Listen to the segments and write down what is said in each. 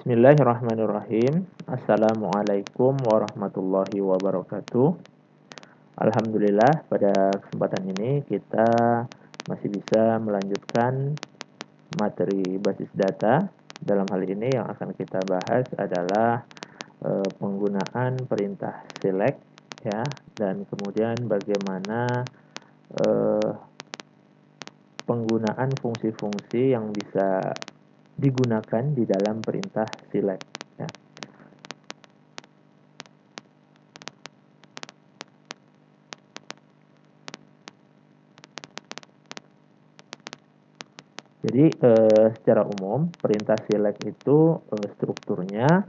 Bismillahirrahmanirrahim. Assalamualaikum warahmatullahi wabarakatuh. Alhamdulillah, pada kesempatan ini kita masih bisa melanjutkan materi basis data. Dalam hal ini yang akan kita bahas adalah penggunaan perintah select ya, dan kemudian bagaimana penggunaan fungsi-fungsi yang bisa digunakan di dalam perintah select ya. Jadi secara umum perintah select itu strukturnya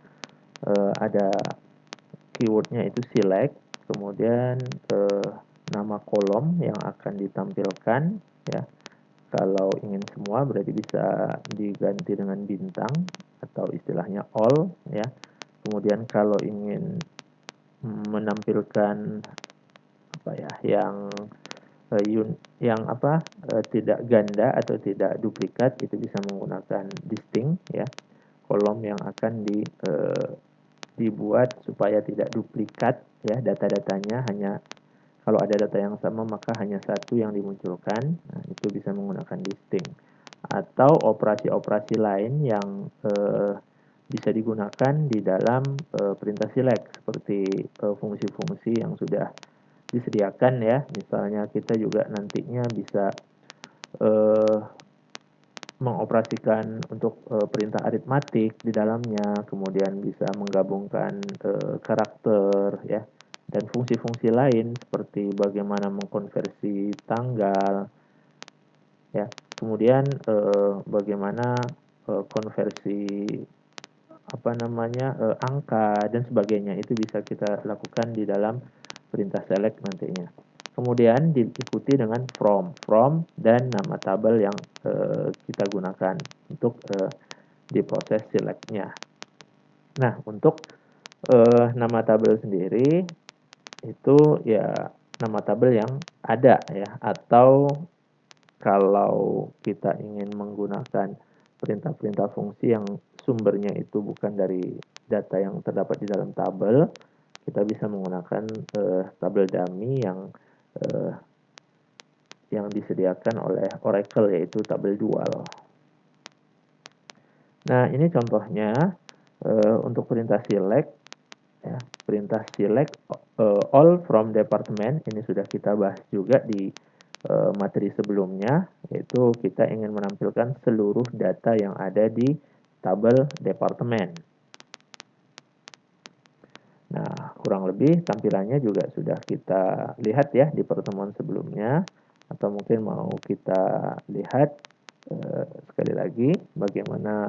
ada keywordnya itu select, kemudian nama kolom yang akan ditampilkan ya. Kalau ingin semua berarti bisa diganti dengan bintang atau istilahnya all ya. Kemudian kalau ingin menampilkan apa ya tidak ganda atau tidak duplikat, itu bisa menggunakan distinct ya, kolom yang akan dibuat supaya tidak duplikat ya, data-datanya hanya kalau ada data yang sama maka hanya satu yang dimunculkan. Nah, itu bisa menggunakan distinct. Atau operasi-operasi lain yang bisa digunakan di dalam perintah select, seperti fungsi-fungsi yang sudah disediakan ya. Misalnya kita juga nantinya bisa mengoperasikan untuk perintah aritmatik di dalamnya, kemudian bisa menggabungkan karakter ya, dan fungsi-fungsi lain seperti bagaimana mengkonversi tanggal ya, kemudian bagaimana konversi angka dan sebagainya, itu bisa kita lakukan di dalam perintah select nantinya. Kemudian diikuti dengan from dan nama tabel yang kita gunakan untuk di proses selectnya. Nah, untuk nama tabel sendiri itu ya nama tabel yang ada ya, atau kalau kita ingin menggunakan perintah-perintah fungsi yang sumbernya itu bukan dari data yang terdapat di dalam tabel, kita bisa menggunakan tabel dummy yang disediakan oleh Oracle, yaitu tabel dual. Nah, ini contohnya untuk perintah select ya, perintah select all from department ini sudah kita bahas juga di materi sebelumnya, yaitu kita ingin menampilkan seluruh data yang ada di tabel departemen. Nah, kurang lebih tampilannya juga sudah kita lihat ya di pertemuan sebelumnya, atau mungkin mau kita lihat sekali lagi bagaimana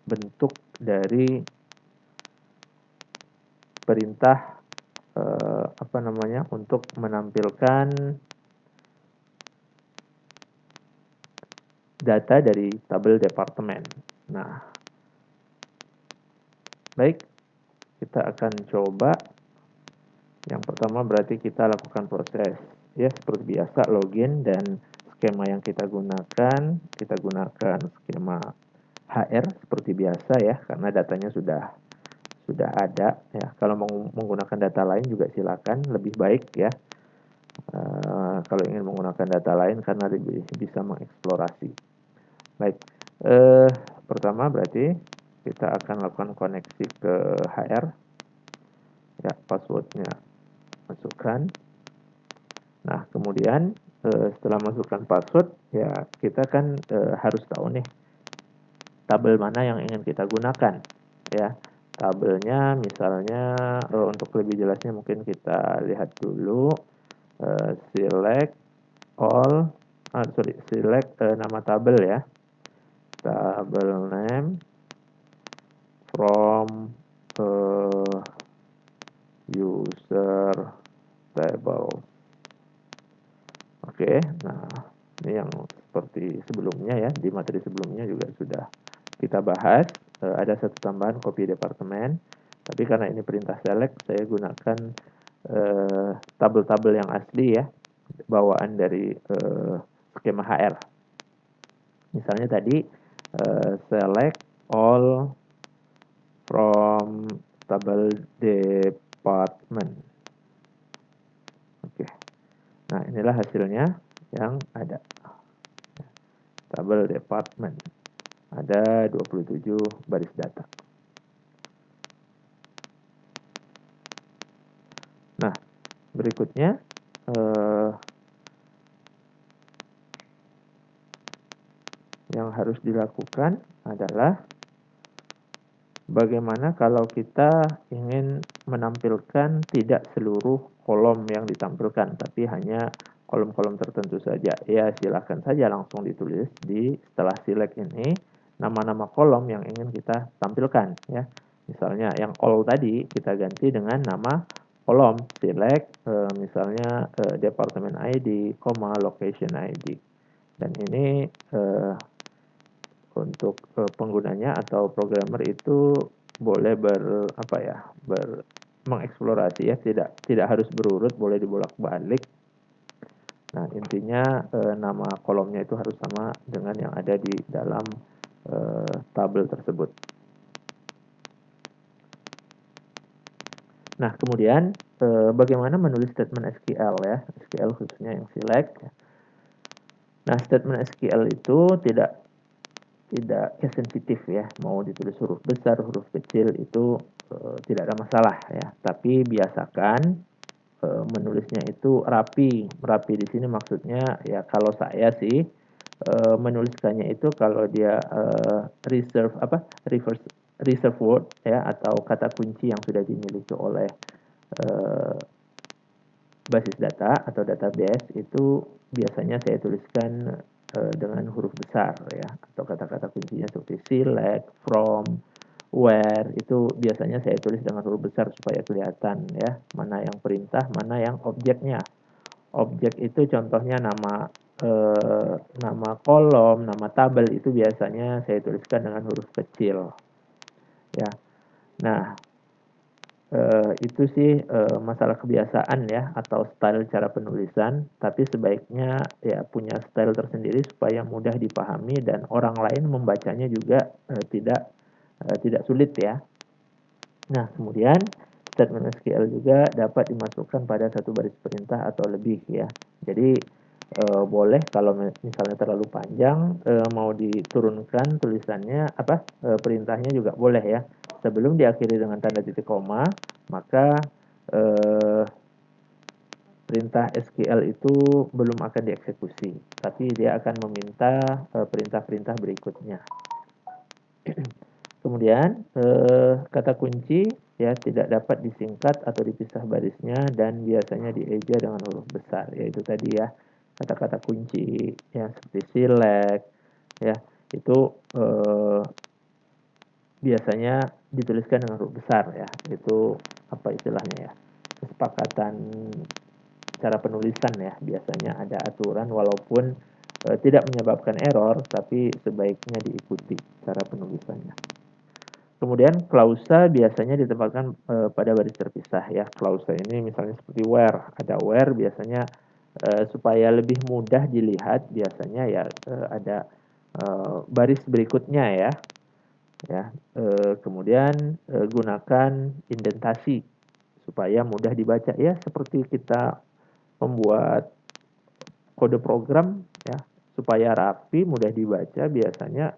bentuk dari perintah untuk menampilkan data dari tabel departemen. Nah, baik, kita akan coba. Yang pertama berarti kita lakukan proses ya, seperti biasa login, dan skema yang kita gunakan skema HR seperti biasa ya, karena datanya sudah ada ya. Kalau mau menggunakan data lain juga silakan, lebih baik ya kalau ingin menggunakan data lain karena lebih bisa mengeksplorasi. Baik, pertama berarti kita akan lakukan koneksi ke HR ya, passwordnya masukkan. Nah, kemudian setelah masukkan password ya, kita kan harus tahu nih tabel mana yang ingin kita gunakan ya. Tabelnya misalnya untuk lebih jelasnya mungkin kita lihat dulu select all select nama tabel ya, tabel name from user table. Oke, nah ini yang seperti sebelumnya ya, di materi sebelumnya juga sudah kita bahas. Ada satu tambahan copy departemen, tapi karena ini perintah select, saya gunakan tabel-tabel yang asli ya, bawaan dari skema HR. Misalnya tadi select all from table department. Oke. Nah, inilah hasilnya yang ada. Tabel department. Ada 27 baris data. Nah, berikutnya yang harus dilakukan adalah bagaimana kalau kita ingin menampilkan tidak seluruh kolom yang ditampilkan, tapi hanya kolom-kolom tertentu saja. Ya, silakan saja langsung ditulis di setelah select ini nama-nama kolom yang ingin kita tampilkan ya. Misalnya yang all tadi kita ganti dengan nama kolom, select misalnya department ID, location ID. Dan ini untuk penggunanya atau programmer itu boleh mengeksplorasi ya, tidak harus berurut, boleh dibolak-balik. Nah, intinya nama kolomnya itu harus sama dengan yang ada di dalam tabel tersebut. Nah, kemudian bagaimana menulis statement SQL ya, SQL khususnya yang select. Nah, statement SQL itu tidak sensitif ya, mau ditulis huruf besar, huruf kecil itu tidak ada masalah ya. Tapi biasakan menulisnya itu rapi. Rapi di sini maksudnya ya, kalau saya sih menuliskannya itu kalau dia reserve word ya, atau kata kunci yang sudah dimiliki oleh basis data atau database, itu biasanya saya tuliskan dengan huruf besar ya, atau kata-kata kuncinya seperti select, from, where, itu biasanya saya tulis dengan huruf besar supaya kelihatan ya, mana yang perintah, mana yang objeknya. Objek itu contohnya nama kolom, nama tabel, itu biasanya saya tuliskan dengan huruf kecil ya. Nah, itu sih masalah kebiasaan ya, atau style cara penulisan, tapi sebaiknya ya punya style tersendiri supaya mudah dipahami dan orang lain membacanya juga tidak sulit ya. Nah, kemudian statement SQL juga dapat dimasukkan pada satu baris perintah atau lebih ya. Jadi boleh kalau misalnya terlalu panjang mau diturunkan tulisannya perintahnya juga boleh ya. Sebelum diakhiri dengan tanda titik koma, maka perintah SQL itu belum akan dieksekusi, tapi dia akan meminta perintah-perintah berikutnya. Kemudian kata kunci ya tidak dapat disingkat atau dipisah barisnya dan biasanya dieja dengan huruf besar, yaitu tadi ya kata-kata kunci yang seperti select ya, itu biasanya dituliskan dengan huruf besar ya. Itu apa istilahnya ya, kesepakatan cara penulisan ya, biasanya ada aturan walaupun tidak menyebabkan error, tapi sebaiknya diikuti cara penulisannya. Kemudian klausa biasanya ditempatkan pada baris terpisah ya. Klausa ini misalnya seperti where, ada where biasanya supaya lebih mudah dilihat, biasanya ya ada baris berikutnya ya. Kemudian gunakan indentasi supaya mudah dibaca ya, seperti kita membuat kode program ya, supaya rapi mudah dibaca, biasanya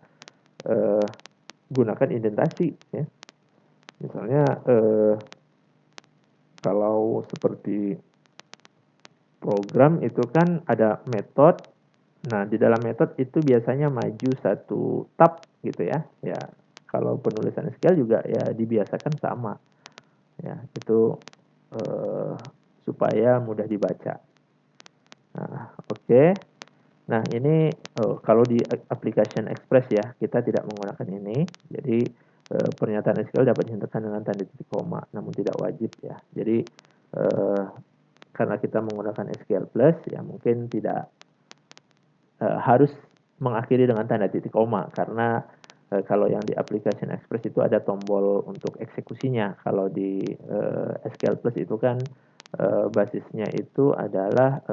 gunakan indentasi ya. Misalnya kalau seperti program itu kan ada metode. Nah, di dalam metode itu biasanya maju satu tab gitu ya. Ya, kalau penulisan SQL juga ya dibiasakan sama. Ya, itu supaya mudah dibaca. Nah, oke. Nah, ini kalau di application Express ya, kita tidak menggunakan ini. Jadi pernyataan SQL dapat dihentikan dengan tanda titik koma, namun tidak wajib ya. Jadi karena kita menggunakan SQL Plus ya, mungkin tidak harus mengakhiri dengan tanda titik koma, karena kalau yang di application Express itu ada tombol untuk eksekusinya. Kalau di SQL Plus itu kan basisnya itu adalah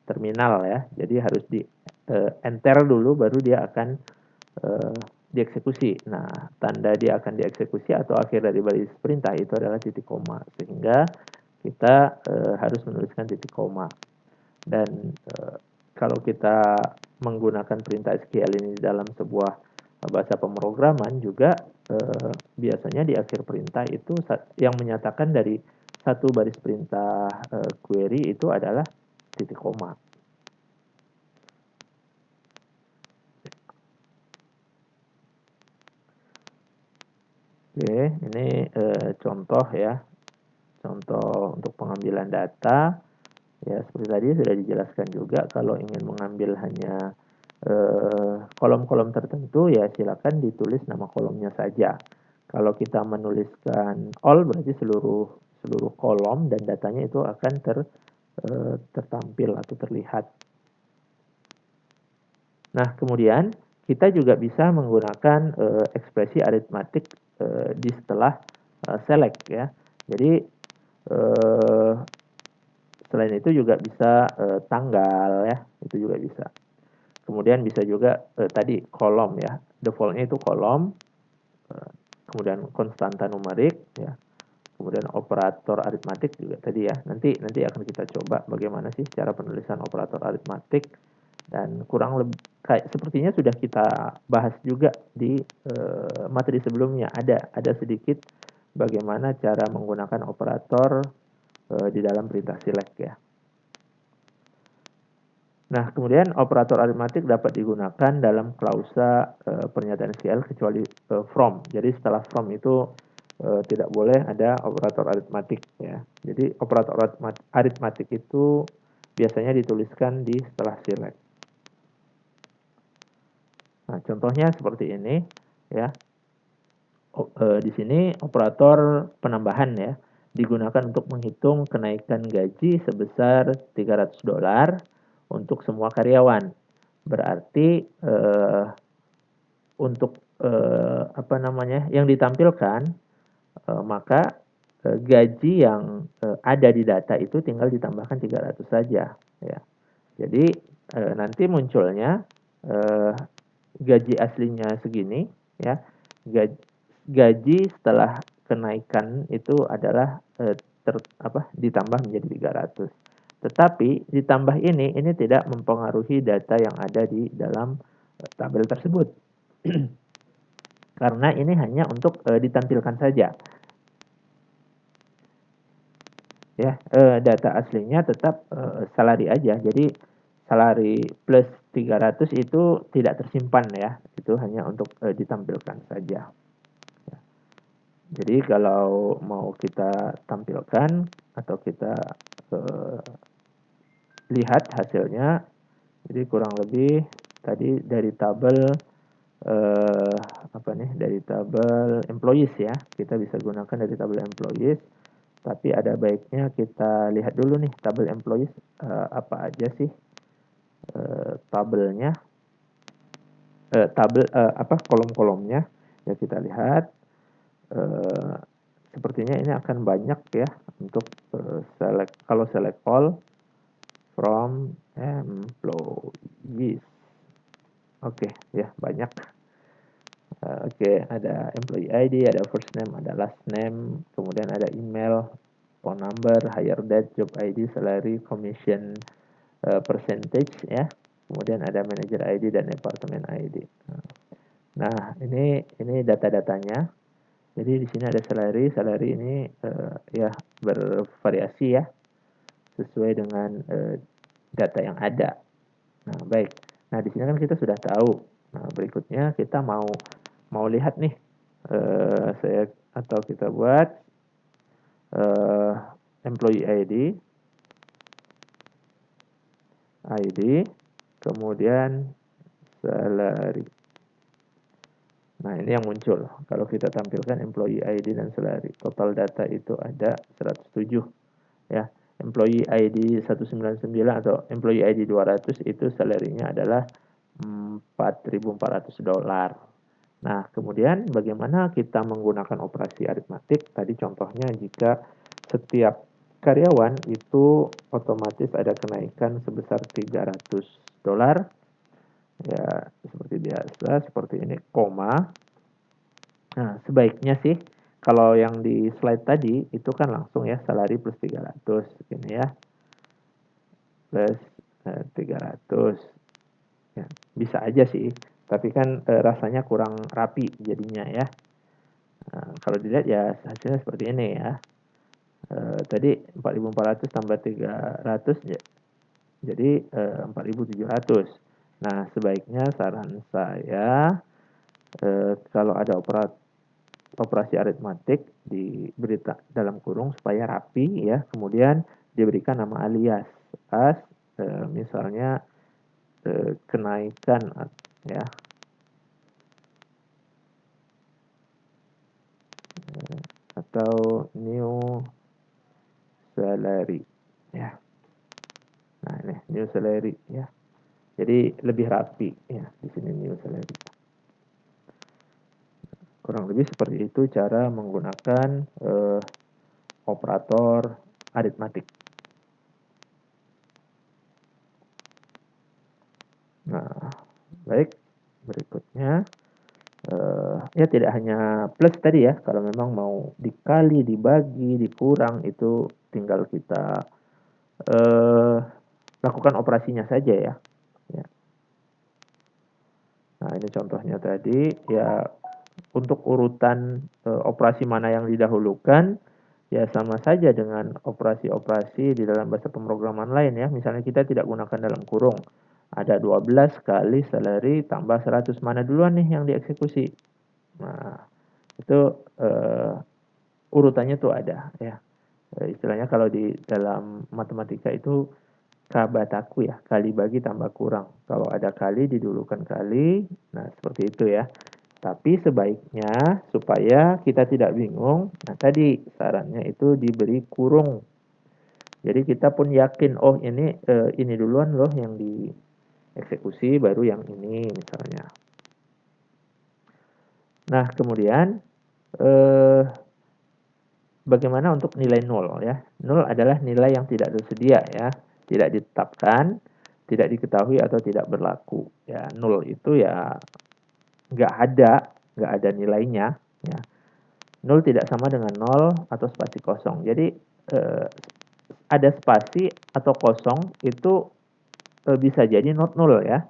terminal ya, jadi harus di enter dulu baru dia akan dieksekusi. Nah, tanda dia akan dieksekusi atau akhir dari baris perintah itu adalah titik koma, sehingga kita harus menuliskan titik koma. Dan kalau kita menggunakan perintah SQL ini dalam sebuah bahasa pemrograman juga biasanya di akhir perintah itu yang menyatakan dari satu baris perintah query itu adalah titik koma. Oke, ini contoh ya, contoh untuk pengambilan data. Ya, seperti tadi sudah dijelaskan juga, kalau ingin mengambil hanya kolom-kolom tertentu, ya silakan ditulis nama kolomnya saja. Kalau kita menuliskan all, berarti seluruh kolom dan datanya itu akan tertampil atau terlihat. Nah, kemudian kita juga bisa menggunakan ekspresi aritmatik di setelah select ya. Jadi selain itu juga bisa tanggal ya, itu juga bisa. Kemudian bisa juga tadi kolom ya, defaultnya itu kolom, kemudian konstanta numerik ya, kemudian operator aritmatik juga tadi ya. Nanti akan kita coba bagaimana sih cara penulisan operator aritmatik, dan kurang lebih kayak sepertinya sudah kita bahas juga di materi sebelumnya. Ada sedikit bagaimana cara menggunakan operator di dalam perintah select ya. Nah, kemudian operator aritmatik dapat digunakan dalam klausa pernyataan SQL kecuali from. Jadi setelah from itu tidak boleh ada operator aritmatik ya. Jadi operator aritmatik itu biasanya dituliskan di setelah select. Nah, contohnya seperti ini ya. Di sini operator penambahan ya, digunakan untuk menghitung kenaikan gaji sebesar $300 untuk semua karyawan. Berarti untuk yang ditampilkan, maka gaji yang ada di data itu tinggal ditambahkan 300 saja ya. Jadi nanti munculnya gaji aslinya segini ya. Gaji setelah kenaikan itu adalah ditambah menjadi 300. Tetapi ditambah ini tidak mempengaruhi data yang ada di dalam tabel tersebut. Karena ini hanya untuk ditampilkan saja. Ya, data aslinya tetap salary aja. Jadi salary plus 300 itu tidak tersimpan ya. Itu hanya untuk ditampilkan saja. Jadi kalau mau kita tampilkan atau kita lihat hasilnya, jadi kurang lebih tadi dari tabel dari tabel employees ya, kita bisa gunakan dari tabel employees. Tapi ada baiknya kita lihat dulu nih tabel employees apa aja sih tabelnya, kolom-kolomnya ya. Kita lihat sepertinya ini akan banyak ya untuk select. Kalau select all from employees, oke ya, banyak. Oke, ada employee ID, ada first name, ada last name, kemudian ada email, phone number, hire date, job ID, salary, commission, percentage ya. Kemudian ada manager ID dan department ID. Nah, ini data-datanya. Jadi di sini ada salary ini ya bervariasi ya, sesuai dengan data yang ada. Nah, baik. Nah, di sini kan kita sudah tahu. Nah, berikutnya kita mau lihat nih, kita buat employee ID, kemudian salary. Nah, ini yang muncul. Kalau kita tampilkan employee ID dan salary, total data itu ada 107 ya. Employee ID 199 atau employee ID 200 itu salary-nya adalah $4.400. Nah, kemudian bagaimana kita menggunakan operasi aritmatik? Tadi contohnya jika setiap karyawan itu otomatis ada kenaikan sebesar $300, Ya, seperti biasa, seperti ini, koma. Nah, sebaiknya sih, kalau yang di slide tadi, itu kan langsung ya, salary plus 300, ini ya, plus 300. Ya, bisa aja sih, tapi kan rasanya kurang rapi jadinya ya. Nah, kalau dilihat ya hasilnya seperti ini ya. Tadi 4.400 tambah 300 ya, jadi 4.700. Nah, sebaiknya saran saya kalau ada operasi aritmatik diberi dalam kurung supaya rapi ya, kemudian diberikan nama alias as misalnya kenaikan ya, atau new salary ya. Nah, ini new salary ya. Jadi lebih rapi ya di sini new salary. Kurang lebih seperti itu cara menggunakan operator aritmatik. Nah, baik, berikutnya ya tidak hanya plus tadi ya, kalau memang mau dikali, dibagi, dikurang, itu tinggal kita lakukan operasinya saja ya. Nah, ini contohnya tadi ya, untuk urutan operasi mana yang didahulukan ya sama saja dengan operasi-operasi di dalam bahasa pemrograman lain ya. Misalnya kita tidak gunakan dalam kurung. Ada 12 kali salary tambah 100, mana duluan nih yang dieksekusi. Nah, itu urutannya tuh ada ya. Istilahnya kalau di dalam matematika itu kabataku ya, kali bagi tambah kurang. Kalau ada kali didulukan kali, nah seperti itu ya. Tapi sebaiknya supaya kita tidak bingung, nah tadi sarannya itu diberi kurung. Jadi kita pun yakin, oh ini duluan loh yang dieksekusi, baru yang ini misalnya. Nah kemudian bagaimana untuk nilai 0 ya? 0 adalah nilai yang tidak tersedia ya, tidak ditetapkan, tidak diketahui atau tidak berlaku. Ya 0 itu ya nggak ada nilainya ya. 0 tidak sama dengan 0 atau spasi kosong. Jadi ada spasi atau kosong itu bisa jadi not 0 ya.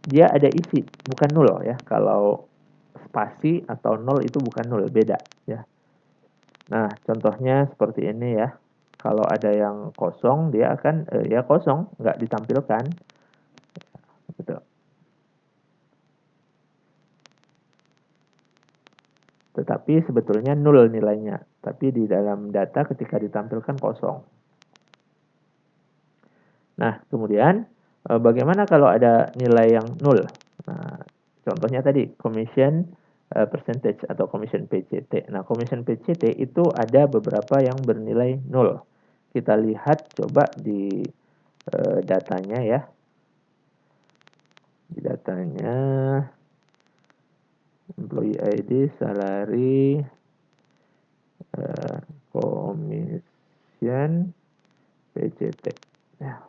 Dia ada isi, bukan 0 ya. Kalau spasi atau 0 itu bukan 0, beda ya. Nah, contohnya seperti ini ya. Kalau ada yang kosong, dia akan ya kosong, nggak ditampilkan. Gitu. Tetapi sebetulnya 0 nilainya. Tapi di dalam data ketika ditampilkan kosong. Nah, kemudian bagaimana kalau ada nilai yang 0? Nah, contohnya tadi, commission percentage atau commission PCT. Nah, commission PCT itu ada beberapa yang bernilai 0. Kita lihat coba di datanya ya. Di datanya employee ID, salary, commission, PCT. Ya.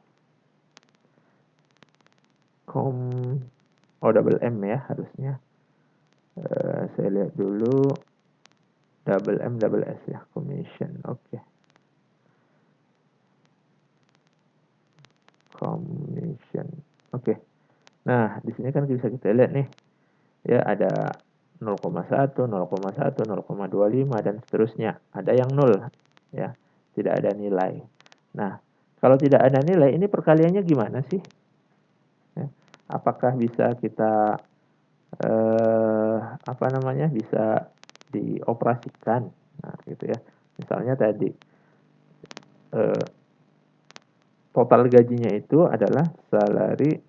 Double M ya harusnya. Saya lihat dulu. Double M, double S ya, commission. Oke. Commission. Oke. Nah, di sini kan bisa kita lihat nih. Ya, ada 0,1, 0,1, 0,25 dan seterusnya. Ada yang 0 ya. Tidak ada nilai. Nah, kalau tidak ada nilai, ini perkaliannya gimana sih? Ya. Apakah bisa kita bisa dioperasikan? Nah, gitu ya. Misalnya tadi total gajinya itu adalah salary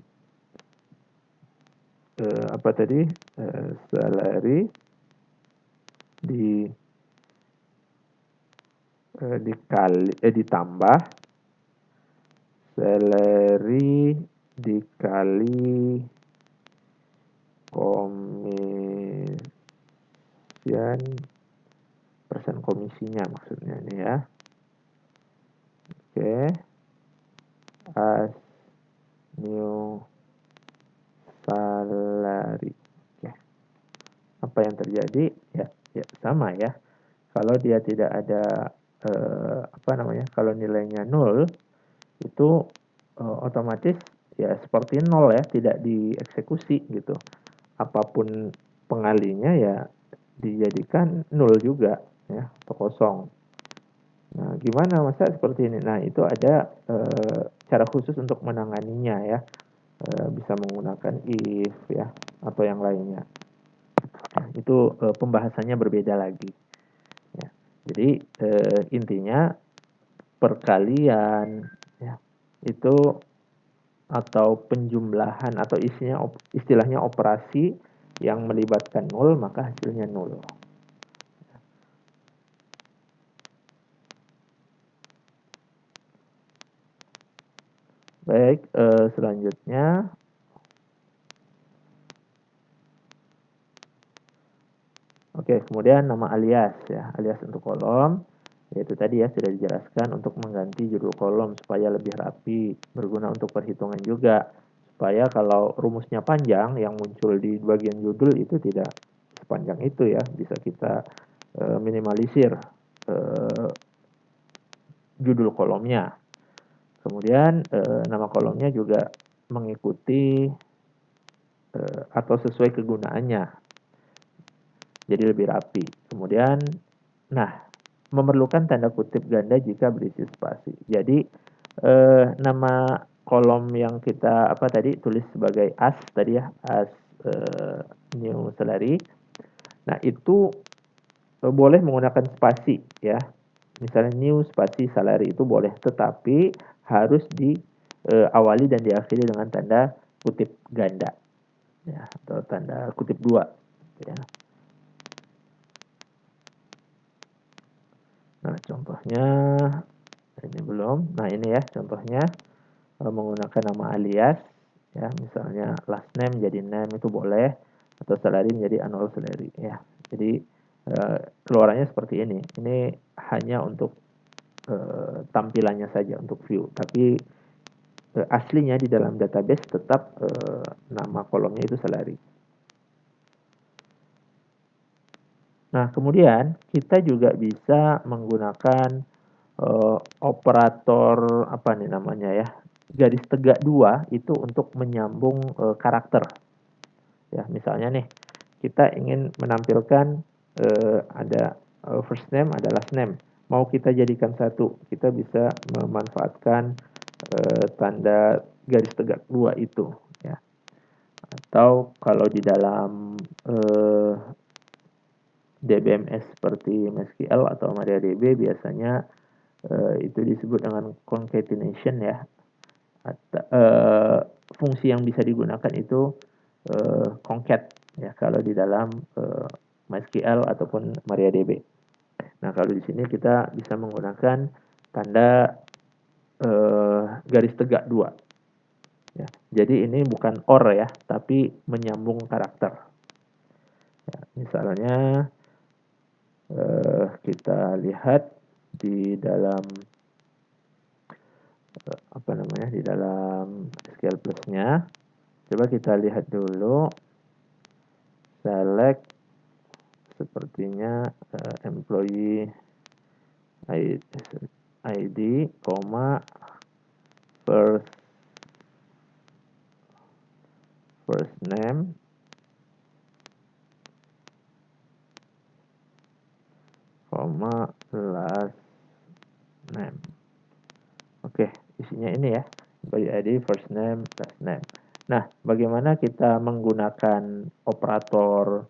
salary ditambah salary dikali persen komisinya maksudnya ini ya. Oke. As new salary. Oke. Apa yang terjadi? Ya sama ya. Kalau dia tidak ada kalau nilainya 0 itu otomatis ya seperti 0 ya, tidak dieksekusi gitu. Apapun pengalinya ya dijadikan 0 juga ya, atau kosong. Nah, gimana masa seperti ini? Nah, itu ada cara khusus untuk menanganinya ya. Bisa menggunakan if ya, atau yang lainnya. Nah, itu pembahasannya berbeda lagi. Ya. Jadi intinya perkalian ya, itu atau penjumlahan atau istilahnya operasi yang melibatkan 0 maka hasilnya 0. Baik, selanjutnya oke, kemudian nama alias ya, alias untuk kolom, yaitu tadi ya sudah dijelaskan untuk mengganti judul kolom supaya lebih rapi, berguna untuk perhitungan juga, supaya kalau rumusnya panjang yang muncul di bagian judul itu tidak sepanjang itu ya, bisa kita minimalisir judul kolomnya. Kemudian nama kolomnya juga mengikuti atau sesuai kegunaannya, jadi lebih rapi. Kemudian, nah, memerlukan tanda kutip ganda jika berisi spasi. Jadi nama kolom yang kita tadi tulis sebagai as tadi ya, as new salary. Nah, itu boleh menggunakan spasi ya. Misalnya new spasi salary itu boleh, tetapi harus diawali dan diakhiri dengan tanda kutip ganda ya, atau tanda kutip 2 ya. Nah, contohnya ini belum. Nah, ini ya contohnya menggunakan nama alias ya, misalnya last name jadi name itu boleh, atau salary menjadi annual salary ya. Jadi keluarannya seperti ini. Ini hanya untuk tampilannya saja, untuk view, tapi aslinya di dalam database tetap nama kolomnya itu salary. Nah, kemudian kita juga bisa menggunakan operator garis tegak 2 itu untuk menyambung karakter. Ya, misalnya nih, kita ingin menampilkan ada first name, ada last name. Mau kita jadikan satu, kita bisa memanfaatkan tanda garis tegak 2 itu ya. Atau kalau di dalam DBMS seperti MySQL atau MariaDB biasanya itu disebut dengan concatenation ya. Fungsi yang bisa digunakan itu concat ya kalau di dalam MySQL ataupun MariaDB. Nah, kalau di sini kita bisa menggunakan tanda garis tegak 2 ya. Jadi ini bukan or ya, tapi menyambung karakter ya. Misalnya kita lihat di dalam di dalam SQL Plus-nya. Coba kita lihat dulu, select sepertinya employee ID, first name, last name. Oke, isinya ini ya, employee ID, first name, last name. Nah, bagaimana kita menggunakan operator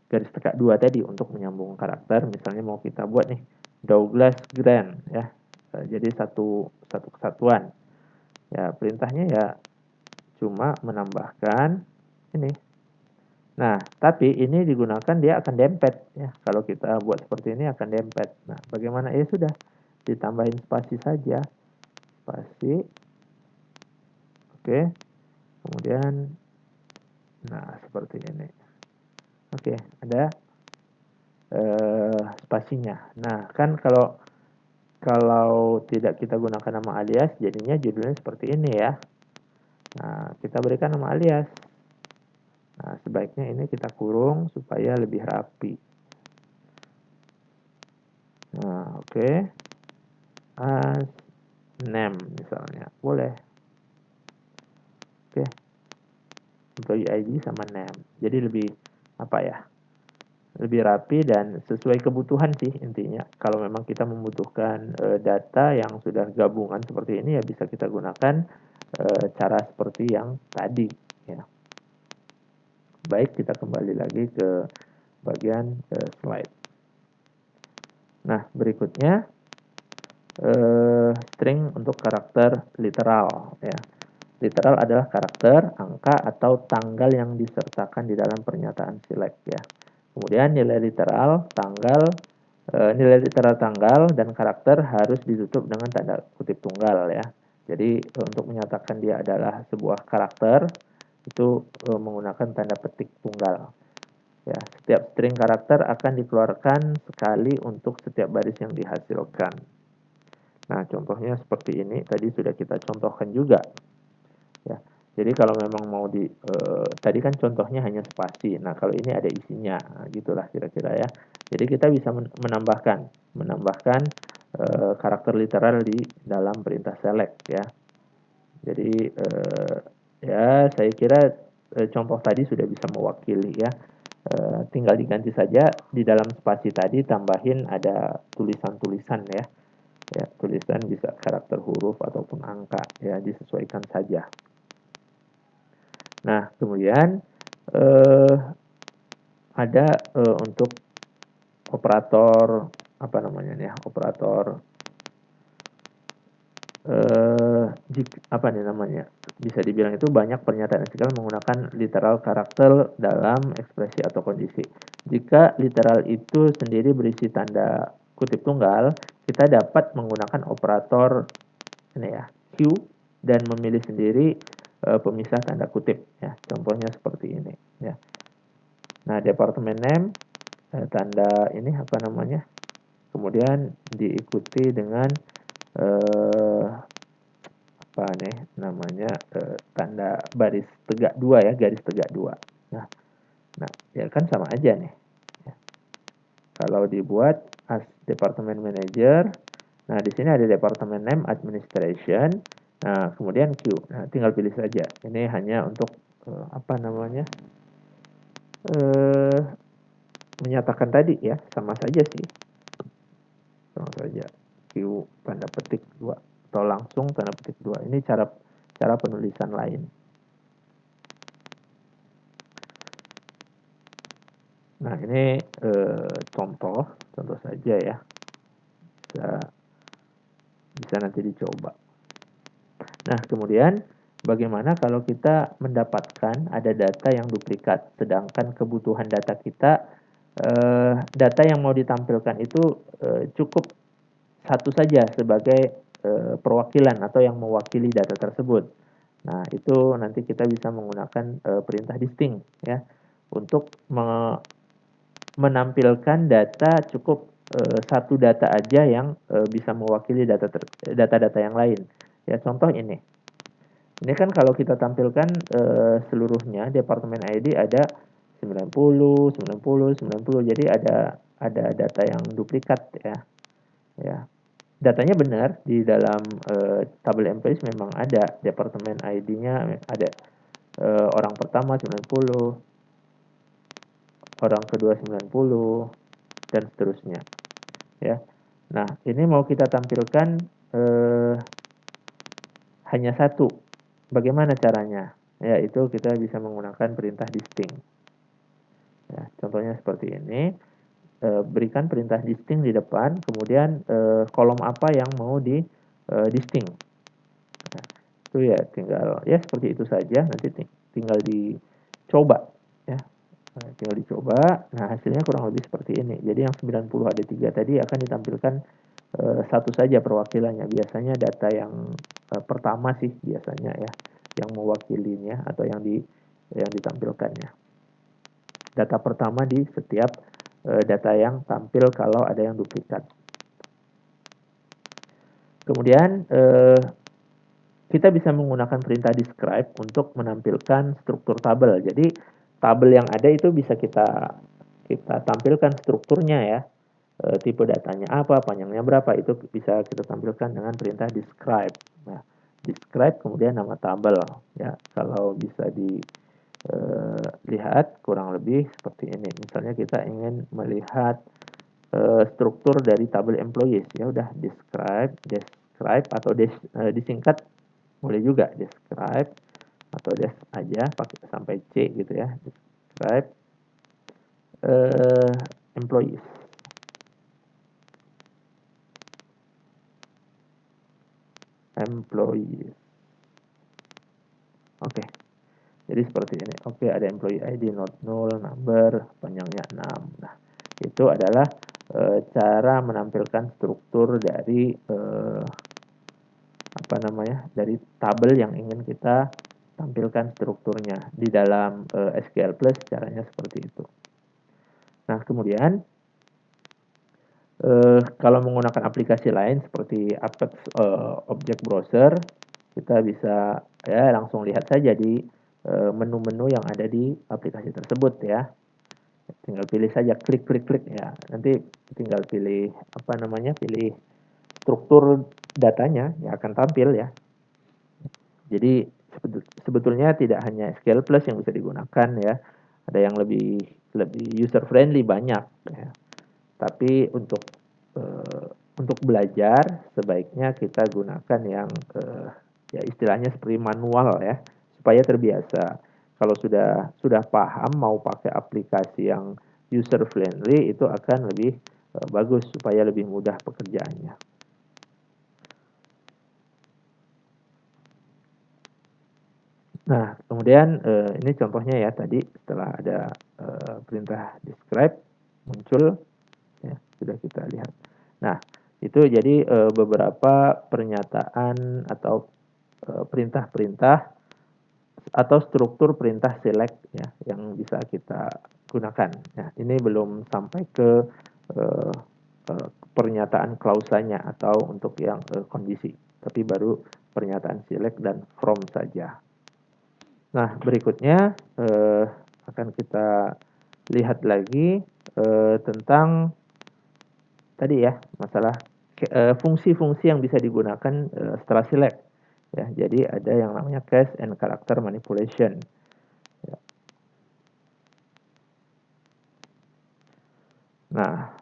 garis tegak 2 tadi untuk menyambung karakter? Misalnya mau kita buat nih Douglas Grant ya, jadi satu kesatuan ya. Perintahnya ya cuma menambahkan ini. Nah, tapi ini digunakan dia akan dempet ya. Kalau kita buat seperti ini akan dempet. Nah, bagaimana? Ya sudah, ditambahin spasi saja, spasi. Oke, kemudian nah seperti ini. Oke, ada spasinya. Nah, kan kalau tidak kita gunakan nama alias, jadinya judulnya seperti ini ya. Nah, kita berikan nama alias. Nah, sebaiknya ini kita kurung supaya lebih rapi. Nah, oke. As name misalnya, boleh. Oke. Employee ID sama name. Jadi lebih apa ya? Lebih rapi dan sesuai kebutuhan sih intinya. Kalau memang kita membutuhkan data yang sudah gabungan seperti ini, ya bisa kita gunakan cara seperti yang tadi ya. Baik, kita kembali lagi ke bagian slide. Nah, berikutnya string untuk karakter literal ya. Literal adalah karakter, angka, atau tanggal yang disertakan di dalam pernyataan select ya. Kemudian nilai literal tanggal dan karakter harus ditutup dengan tanda kutip tunggal ya. Jadi untuk menyatakan dia adalah sebuah karakter itu menggunakan tanda petik tunggal. Ya, setiap string karakter akan dikeluarkan sekali untuk setiap baris yang dihasilkan. Nah, contohnya seperti ini tadi sudah kita contohkan juga. Ya. Jadi kalau memang mau tadi kan contohnya hanya spasi. Nah, kalau ini ada isinya, nah, gitulah kira-kira ya. Jadi kita bisa menambahkan karakter literal di dalam perintah select ya. Jadi ya saya kira contoh tadi sudah bisa mewakili ya. Tinggal diganti saja di dalam spasi tadi tambahin ada tulisan-tulisan ya. Ya, tulisan bisa karakter huruf ataupun angka ya, disesuaikan saja. Nah, kemudian ada untuk operator apa namanya ya, operator apa nih namanya, bisa dibilang itu banyak pernyataan SQL menggunakan literal karakter dalam ekspresi atau kondisi. Jika literal itu sendiri berisi tanda kutip tunggal, kita dapat menggunakan operator ini ya, Q, dan memilih sendiri pemisah tanda kutip ya. Contohnya seperti ini ya. Nah, departemen name tanda ini apa namanya, kemudian diikuti dengan apa nih namanya tanda baris tegak 2 ya, garis tegak 2. Nah ya kan sama aja nih ya. Kalau dibuat as department manager, nah di sini ada department name administration, nah kemudian Q. Nah, tinggal pilih saja. Ini hanya untuk apa namanya menyatakan tadi ya, sama saja sih, sama saja Q tanda petik 2 atau langsung tanda petik 2. Ini cara penulisan lain. Nah, ini contoh saja ya. Bisa nanti dicoba. Nah, kemudian bagaimana kalau kita mendapatkan ada data yang duplikat, sedangkan kebutuhan data kita, data yang mau ditampilkan itu cukup satu saja sebagai perwakilan atau yang mewakili data tersebut. Nah, itu nanti kita bisa menggunakan perintah distinct ya, untuk menampilkan data cukup satu data aja yang bisa mewakili data-data yang lain. Ya, contoh ini. Ini kan kalau kita tampilkan seluruhnya departemen ID ada 90, 90, 90. Jadi ada data yang duplikat ya. Ya. Datanya benar di dalam tabel employees memang ada departemen ID-nya, ada orang pertama 90, orang kedua 90 dan seterusnya ya. Nah, ini mau kita tampilkan hanya satu. Bagaimana caranya? Yaitu kita bisa menggunakan perintah distinct. Ya, contohnya seperti ini. Berikan perintah distinct di depan, kemudian kolom apa yang mau di distinct. Nah, itu ya tinggal ya seperti itu saja. Nanti tinggal dicoba ya. Nah, tinggal dicoba. Nah, hasilnya kurang lebih seperti ini. Jadi yang 90 ada 3 tadi akan ditampilkan satu saja perwakilannya. Biasanya data yang pertama sih biasanya ya, yang mewakilinya atau yang ditampilkannya. Data pertama di setiap data yang tampil kalau ada yang duplikat. Kemudian kita bisa menggunakan perintah describe untuk menampilkan struktur tabel. Jadi tabel yang ada itu bisa kita tampilkan strukturnya ya, tipe datanya apa, panjangnya berapa, itu bisa kita tampilkan dengan perintah describe. Nah, describe kemudian nama tabel ya. Kalau bisa dilihat kurang lebih seperti ini. Misalnya kita ingin melihat struktur dari tabel employees, ya udah describe atau disingkat boleh juga describe atau des aja pakai sampai C gitu ya, describe employees. Oke. Jadi seperti ini. Oke, ada employee ID not null, number, panjangnya 6. Nah, itu adalah cara menampilkan struktur dari dari tabel yang ingin kita tampilkan strukturnya di dalam SQL Plus. Caranya seperti itu. Nah, kemudian kalau menggunakan aplikasi lain seperti Apex Object Browser, kita bisa ya langsung lihat saja di menu-menu yang ada di aplikasi tersebut ya. Tinggal pilih saja, klik ya. Nanti tinggal pilih pilih struktur datanya ya akan tampil ya. Jadi sebetulnya tidak hanya SQL Plus yang bisa digunakan ya. Ada yang lebih user friendly banyak ya. Tapi untuk belajar sebaiknya kita gunakan yang ya istilahnya seperti manual ya, supaya terbiasa. Kalau sudah paham mau pakai aplikasi yang user friendly, itu akan lebih bagus supaya lebih mudah pekerjaannya. Nah, kemudian ini contohnya ya, tadi setelah ada perintah describe muncul ya, sudah kita lihat. Nah, itu jadi beberapa pernyataan atau perintah-perintah atau struktur perintah select ya yang bisa kita gunakan. Nah, ini belum sampai ke pernyataan klausanya atau untuk yang kondisi, tapi baru pernyataan select dan from saja. Nah, berikutnya akan kita lihat lagi tentang tadi ya, masalah fungsi-fungsi yang bisa digunakan setelah select. Ya, jadi ada yang namanya cache and character manipulation. Ya. Nah,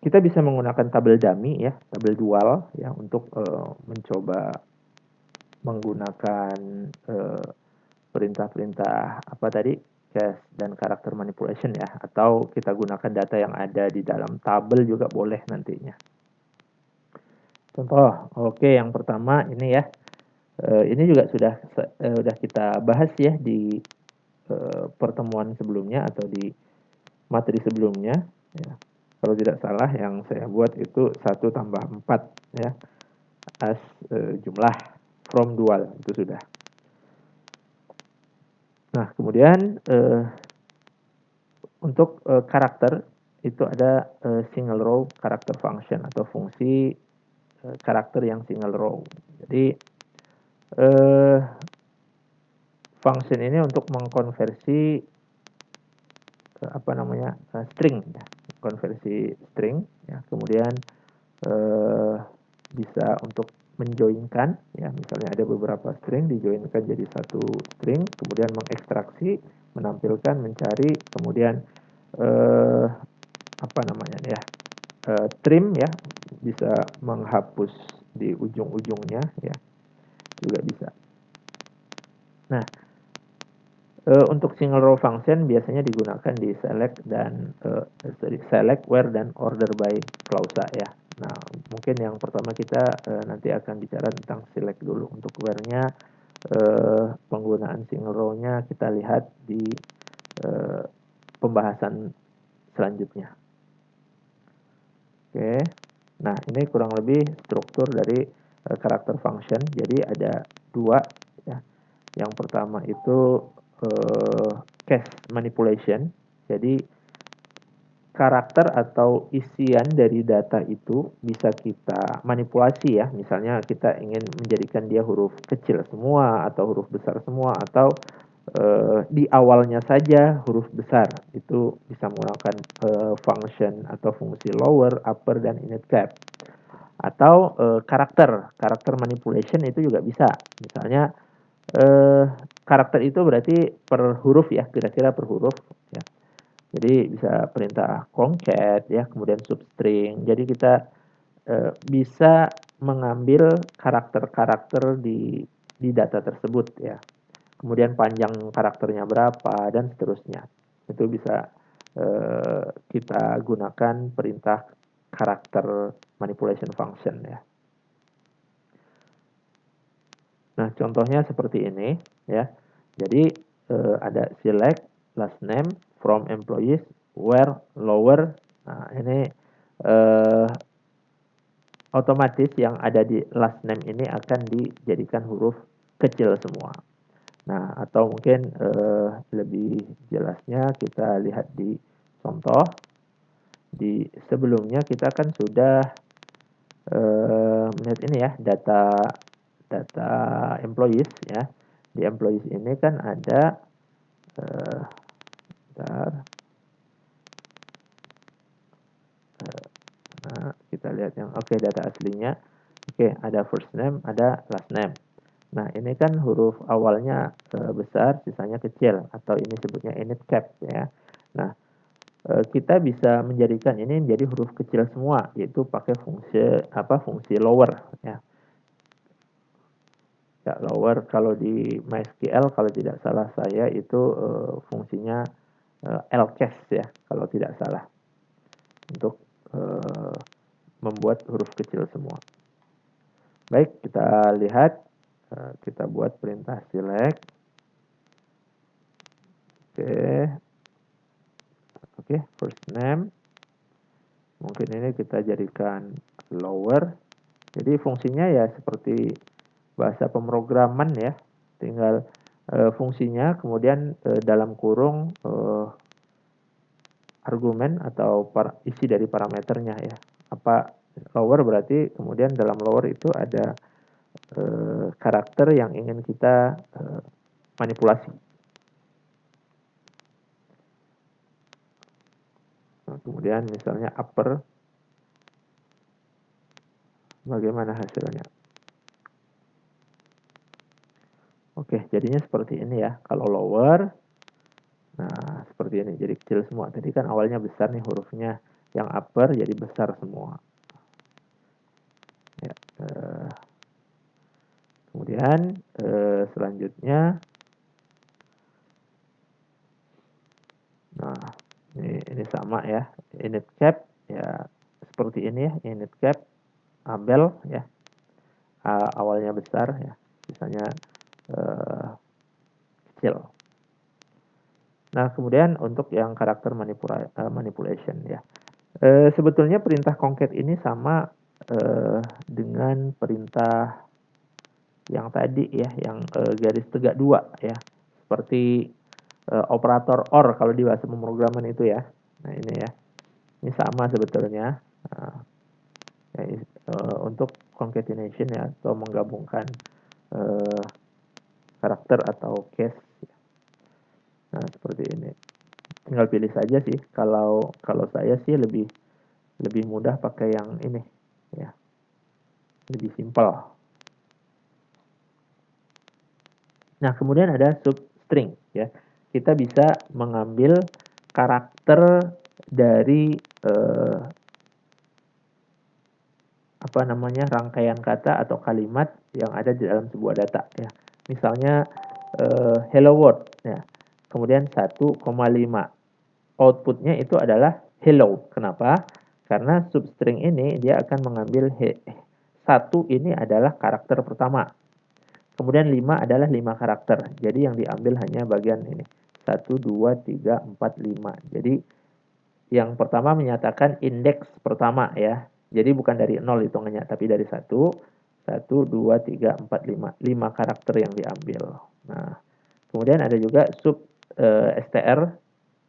kita bisa menggunakan tabel dummy ya, tabel dual ya untuk mencoba menggunakan perintah-perintah apa tadi, cache dan character manipulation ya, atau kita gunakan data yang ada di dalam tabel juga boleh nantinya. Contoh, oke, yang pertama ini ya, ini juga sudah kita bahas ya di pertemuan sebelumnya atau di materi sebelumnya. Ya. Kalau tidak salah yang saya buat itu 1 tambah 4 ya, as jumlah from dual itu sudah. Nah, kemudian untuk karakter itu ada single row character function atau fungsi karakter yang single row. Jadi function ini untuk mengkonversi string ya, konversi string ya. Kemudian bisa untuk menjoinkan ya, misalnya ada beberapa string dijoinkan jadi satu string, kemudian mengekstraksi, menampilkan, mencari, kemudian trim ya, bisa menghapus di ujung-ujungnya ya, juga bisa. Nah, untuk single row function biasanya digunakan di select dan select, where, dan order by clause ya. Nah, mungkin yang pertama kita nanti akan bicara tentang select dulu. Untuk where-nya penggunaan single row-nya kita lihat di pembahasan selanjutnya. Oke. Nah, ini kurang lebih struktur dari karakter function. Jadi ada 2 ya. Yang pertama itu cache manipulation. Jadi karakter atau isian dari data itu bisa kita manipulasi ya. Misalnya kita ingin menjadikan dia huruf kecil semua atau huruf besar semua, atau di awalnya saja huruf besar. Itu bisa menggunakan function atau fungsi lower, upper, dan init cap. Atau karakter manipulation itu juga bisa. Misalnya karakter itu berarti per huruf ya, kira-kira per huruf ya. Jadi bisa perintah concat ya, kemudian substring. Jadi kita bisa mengambil karakter-karakter di data tersebut ya. Kemudian panjang karakternya berapa dan seterusnya. Itu bisa kita gunakan perintah karakter manipulation function ya. Nah, contohnya seperti ini ya. Jadi ada select last name from employees where lower. Nah, ini otomatis yang ada di last name ini akan dijadikan huruf kecil semua. Nah, atau mungkin lebih jelasnya kita lihat di contoh. Di sebelumnya kita kan sudah melihat ini ya, data employees ya. Di employees ini kan ada nah, kita lihat yang data aslinya. Ada first name, ada last name. Nah, ini kan huruf awalnya besar, sisanya kecil, atau ini sebutnya init cap ya. Nah, kita bisa menjadikan ini menjadi huruf kecil semua, yaitu pakai fungsi lower ya. Ya, lower kalau di MySQL kalau tidak salah saya itu fungsinya lcast ya, kalau tidak salah, untuk membuat huruf kecil semua. Baik, kita lihat, kita buat perintah select. Oke, first name. Mungkin ini kita jadikan lower. Jadi fungsinya ya seperti bahasa pemrograman ya. Tinggal fungsinya, kemudian dalam kurung argumen atau isi dari parameternya ya. Apa lower berarti kemudian dalam lower itu ada karakter yang ingin kita manipulasi. Nah, kemudian misalnya upper, bagaimana hasilnya? Oke, jadinya seperti ini ya. Kalau lower, nah seperti ini, jadi kecil semua. Tadi kan awalnya besar nih hurufnya, yang upper jadi besar semua. Ya, kemudian selanjutnya, nah ini sama ya, init cap ya seperti ini ya, init cap abel ya, awalnya besar ya, misalnya kecil. Nah, kemudian untuk yang karakter manipulation ya, sebetulnya perintah concat ini sama dengan perintah yang tadi ya, yang garis tegak 2 ya, seperti operator OR kalau di bahasa pemrograman itu ya. Nah, ini ya, ini sama sebetulnya. Untuk concatenation ya, atau menggabungkan karakter atau case. Nah, seperti ini. Tinggal pilih saja sih. Kalau saya sih lebih mudah pakai yang ini ya. Lebih simpel. Nah, kemudian ada substring ya. Kita bisa mengambil karakter dari rangkaian kata atau kalimat yang ada di dalam sebuah data ya. Misalnya hello world ya. Kemudian 1,5. Outputnya itu adalah hello. Kenapa? Karena substring ini dia akan mengambil 1 ini adalah karakter pertama. Kemudian 5 adalah 5 karakter. Jadi yang diambil hanya bagian ini. 1, 2, 3, 4, 5. Jadi yang pertama menyatakan indeks pertama ya. Jadi bukan dari 0 hitungannya, tapi dari 1, 2, 3, 4, 5. 5 karakter yang diambil. Nah, kemudian ada juga sub str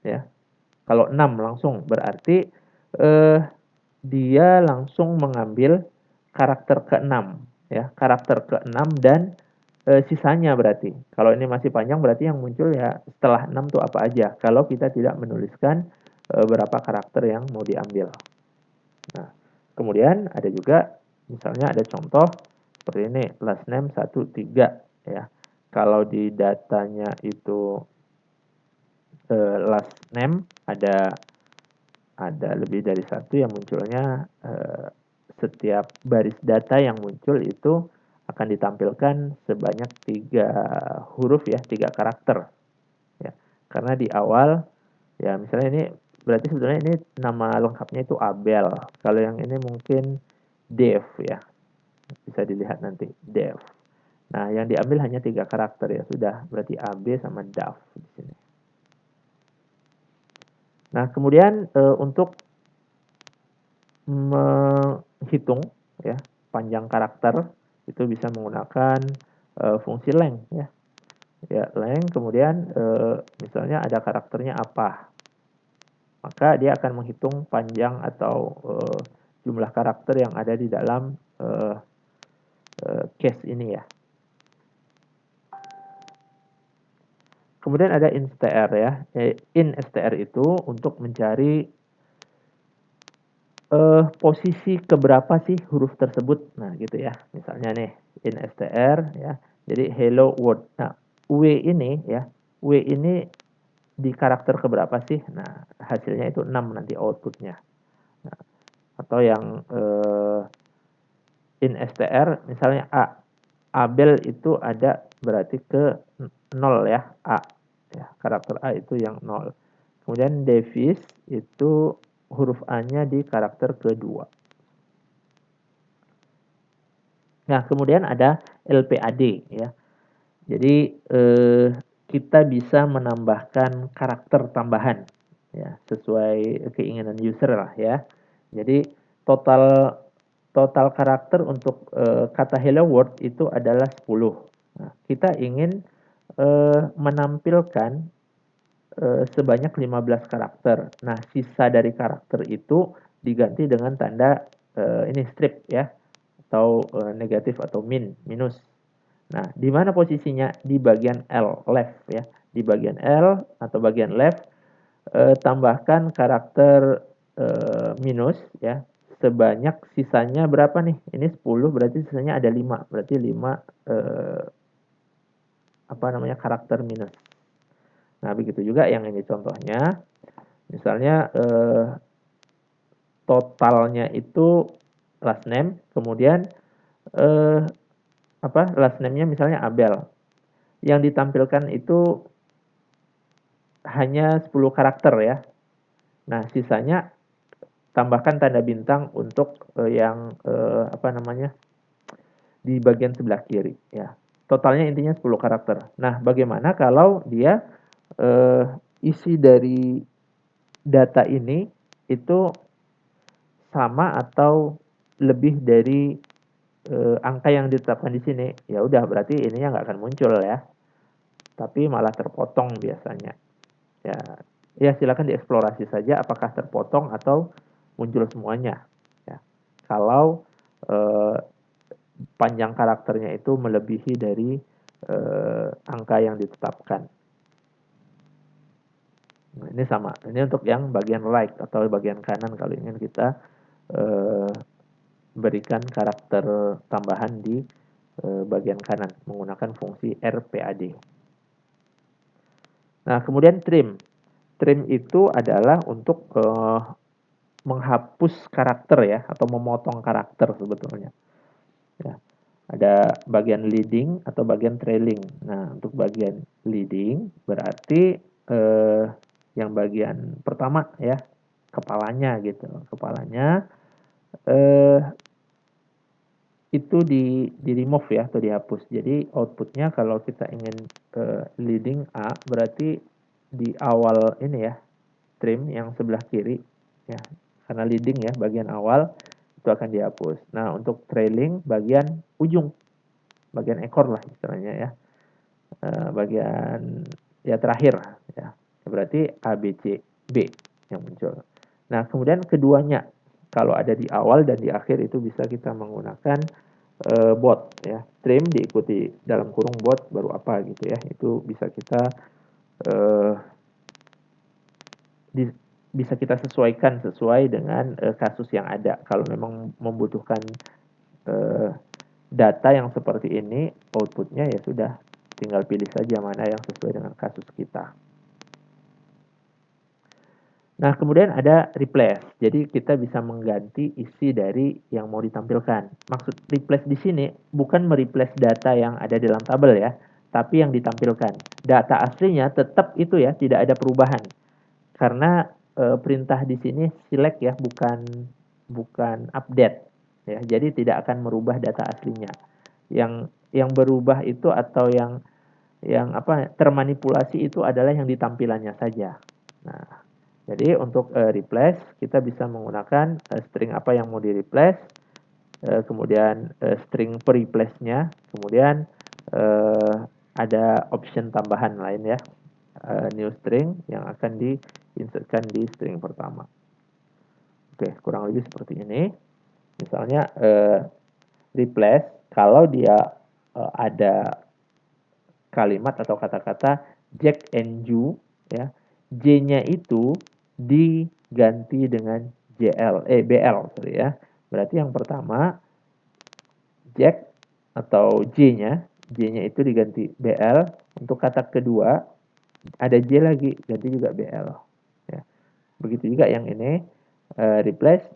ya. Kalau 6 langsung berarti dia langsung mengambil karakter ke-6 ya, karakter ke-6 dan sisanya berarti. Kalau ini masih panjang berarti yang muncul ya setelah 6 tuh apa aja. Kalau kita tidak menuliskan berapa karakter yang mau diambil. Nah, kemudian ada juga misalnya ada contoh seperti ini, last name 13 ya. Kalau di datanya itu last name ada lebih dari satu yang munculnya setiap baris data yang muncul itu akan ditampilkan sebanyak 3 huruf ya, 3 karakter ya. Karena di awal ya misalnya ini berarti sebetulnya ini nama lengkapnya itu Abel. Kalau yang ini mungkin Dev ya. Bisa dilihat nanti Dev. Nah, yang diambil hanya 3 karakter ya sudah, berarti AB sama Dav di sini. Nah, kemudian untuk menghitung ya panjang karakter itu bisa menggunakan fungsi length ya. Ya, length kemudian misalnya ada karakternya apa. Maka dia akan menghitung panjang atau jumlah karakter yang ada di dalam case ini ya. Kemudian ada instr ya. In-str itu untuk mencari posisi keberapa sih huruf tersebut. Nah, gitu ya. Misalnya nih, in-str ya. Jadi hello world. Nah, W ini ya. W ini di karakter keberapa sih? Nah, hasilnya itu 6 nanti outputnya. Nah, atau yang in-str misalnya A. Abel itu ada berarti ke 0 ya. A. Ya, karakter A itu yang 0. Kemudian Davis itu huruf A-nya di karakter kedua. Nah, kemudian ada LPAD ya. Jadi kita bisa menambahkan karakter tambahan ya, sesuai keinginan user lah ya. Jadi total karakter untuk kata hello world itu adalah 10. Nah, kita ingin menampilkan sebanyak 15 karakter. Nah, sisa dari karakter itu diganti dengan tanda ini strip ya, atau negatif atau minus. Nah, di mana posisinya? Di bagian L, left ya. Di bagian L atau bagian left, tambahkan karakter minus ya, sebanyak sisanya berapa nih? Ini 10 berarti sisanya ada 5. Berarti 5 karakter minus. Nah, begitu juga yang ini contohnya. Misalnya totalnya itu last name, kemudian last name-nya misalnya Abel. Yang ditampilkan itu hanya 10 karakter ya. Nah, sisanya tambahkan tanda bintang untuk yang di bagian sebelah kiri ya. Totalnya intinya 10 karakter. Nah, bagaimana kalau dia isi dari data ini itu sama atau lebih dari angka yang ditetapkan di sini? Ya udah, berarti ininya nggak akan muncul ya. Tapi malah terpotong biasanya. Ya silakan dieksplorasi saja apakah terpotong atau muncul semuanya. Ya. Kalau panjang karakternya itu melebihi dari angka yang ditetapkan. Nah, ini sama. Ini untuk yang bagian right atau bagian kanan kalau ingin kita berikan karakter tambahan di bagian kanan menggunakan fungsi RPAD. Nah, kemudian trim. Trim itu adalah untuk menghapus karakter ya, atau memotong karakter sebetulnya. Ya. Ada bagian leading atau bagian trailing. Nah, untuk bagian leading berarti yang bagian pertama ya, kepalanya gitu. Kepalanya itu di remove ya, atau dihapus. Jadi outputnya kalau kita ingin leading A berarti di awal ini ya, trim yang sebelah kiri ya, karena leading ya bagian awal itu akan dihapus. Nah, untuk trailing bagian ujung, bagian ekor lah istilahnya ya, bagian ya terakhir ya, berarti A, B, C, B. yang muncul. Nah, kemudian keduanya, kalau ada di awal dan di akhir itu bisa kita menggunakan bot ya. Stream diikuti dalam kurung bot baru apa gitu ya. Itu bisa kita bisa kita sesuaikan sesuai dengan kasus yang ada. Kalau memang membutuhkan data yang seperti ini, outputnya ya sudah, tinggal pilih saja mana yang sesuai dengan kasus kita. Nah, kemudian ada replace. Jadi kita bisa mengganti isi dari yang mau ditampilkan. Maksud replace di sini bukan mereplace data yang ada dalam tabel ya, tapi yang ditampilkan. Data aslinya tetap itu ya, tidak ada perubahan. Karena perintah di sini select ya, bukan update ya. Jadi tidak akan merubah data aslinya. Yang berubah itu atau yang termanipulasi itu adalah yang ditampilannya saja. Nah, jadi untuk replace kita bisa menggunakan string apa yang mau di replace, kemudian string per replace-nya, kemudian ada option tambahan lain ya, new string yang akan diinsertkan di string pertama. Oke, kurang lebih seperti ini. Misalnya replace, kalau dia ada kalimat atau kata-kata Jack and Ju ya, J-nya itu diganti dengan BL sorry ya. Berarti yang pertama Jack atau J-nya itu diganti BL. Untuk kata kedua ada J lagi, ganti juga BL ya. Begitu juga yang ini replace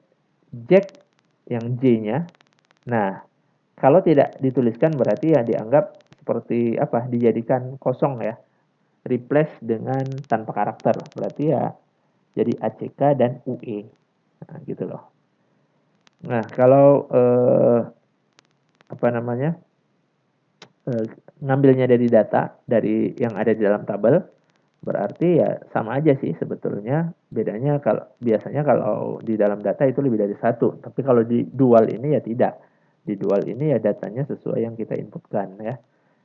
Jack yang J-nya. Nah, kalau tidak dituliskan berarti ya dianggap seperti apa? Dijadikan kosong ya. Replace dengan tanpa karakter. Berarti ya jadi ACK dan UE. Nah, gitu loh. Nah, kalau ngambilnya dari data dari yang ada di dalam tabel, berarti ya sama aja sih sebetulnya. Bedanya biasanya kalau di dalam data itu lebih dari satu, tapi kalau di dual ini ya tidak. Di dual ini ya datanya sesuai yang kita inputkan ya.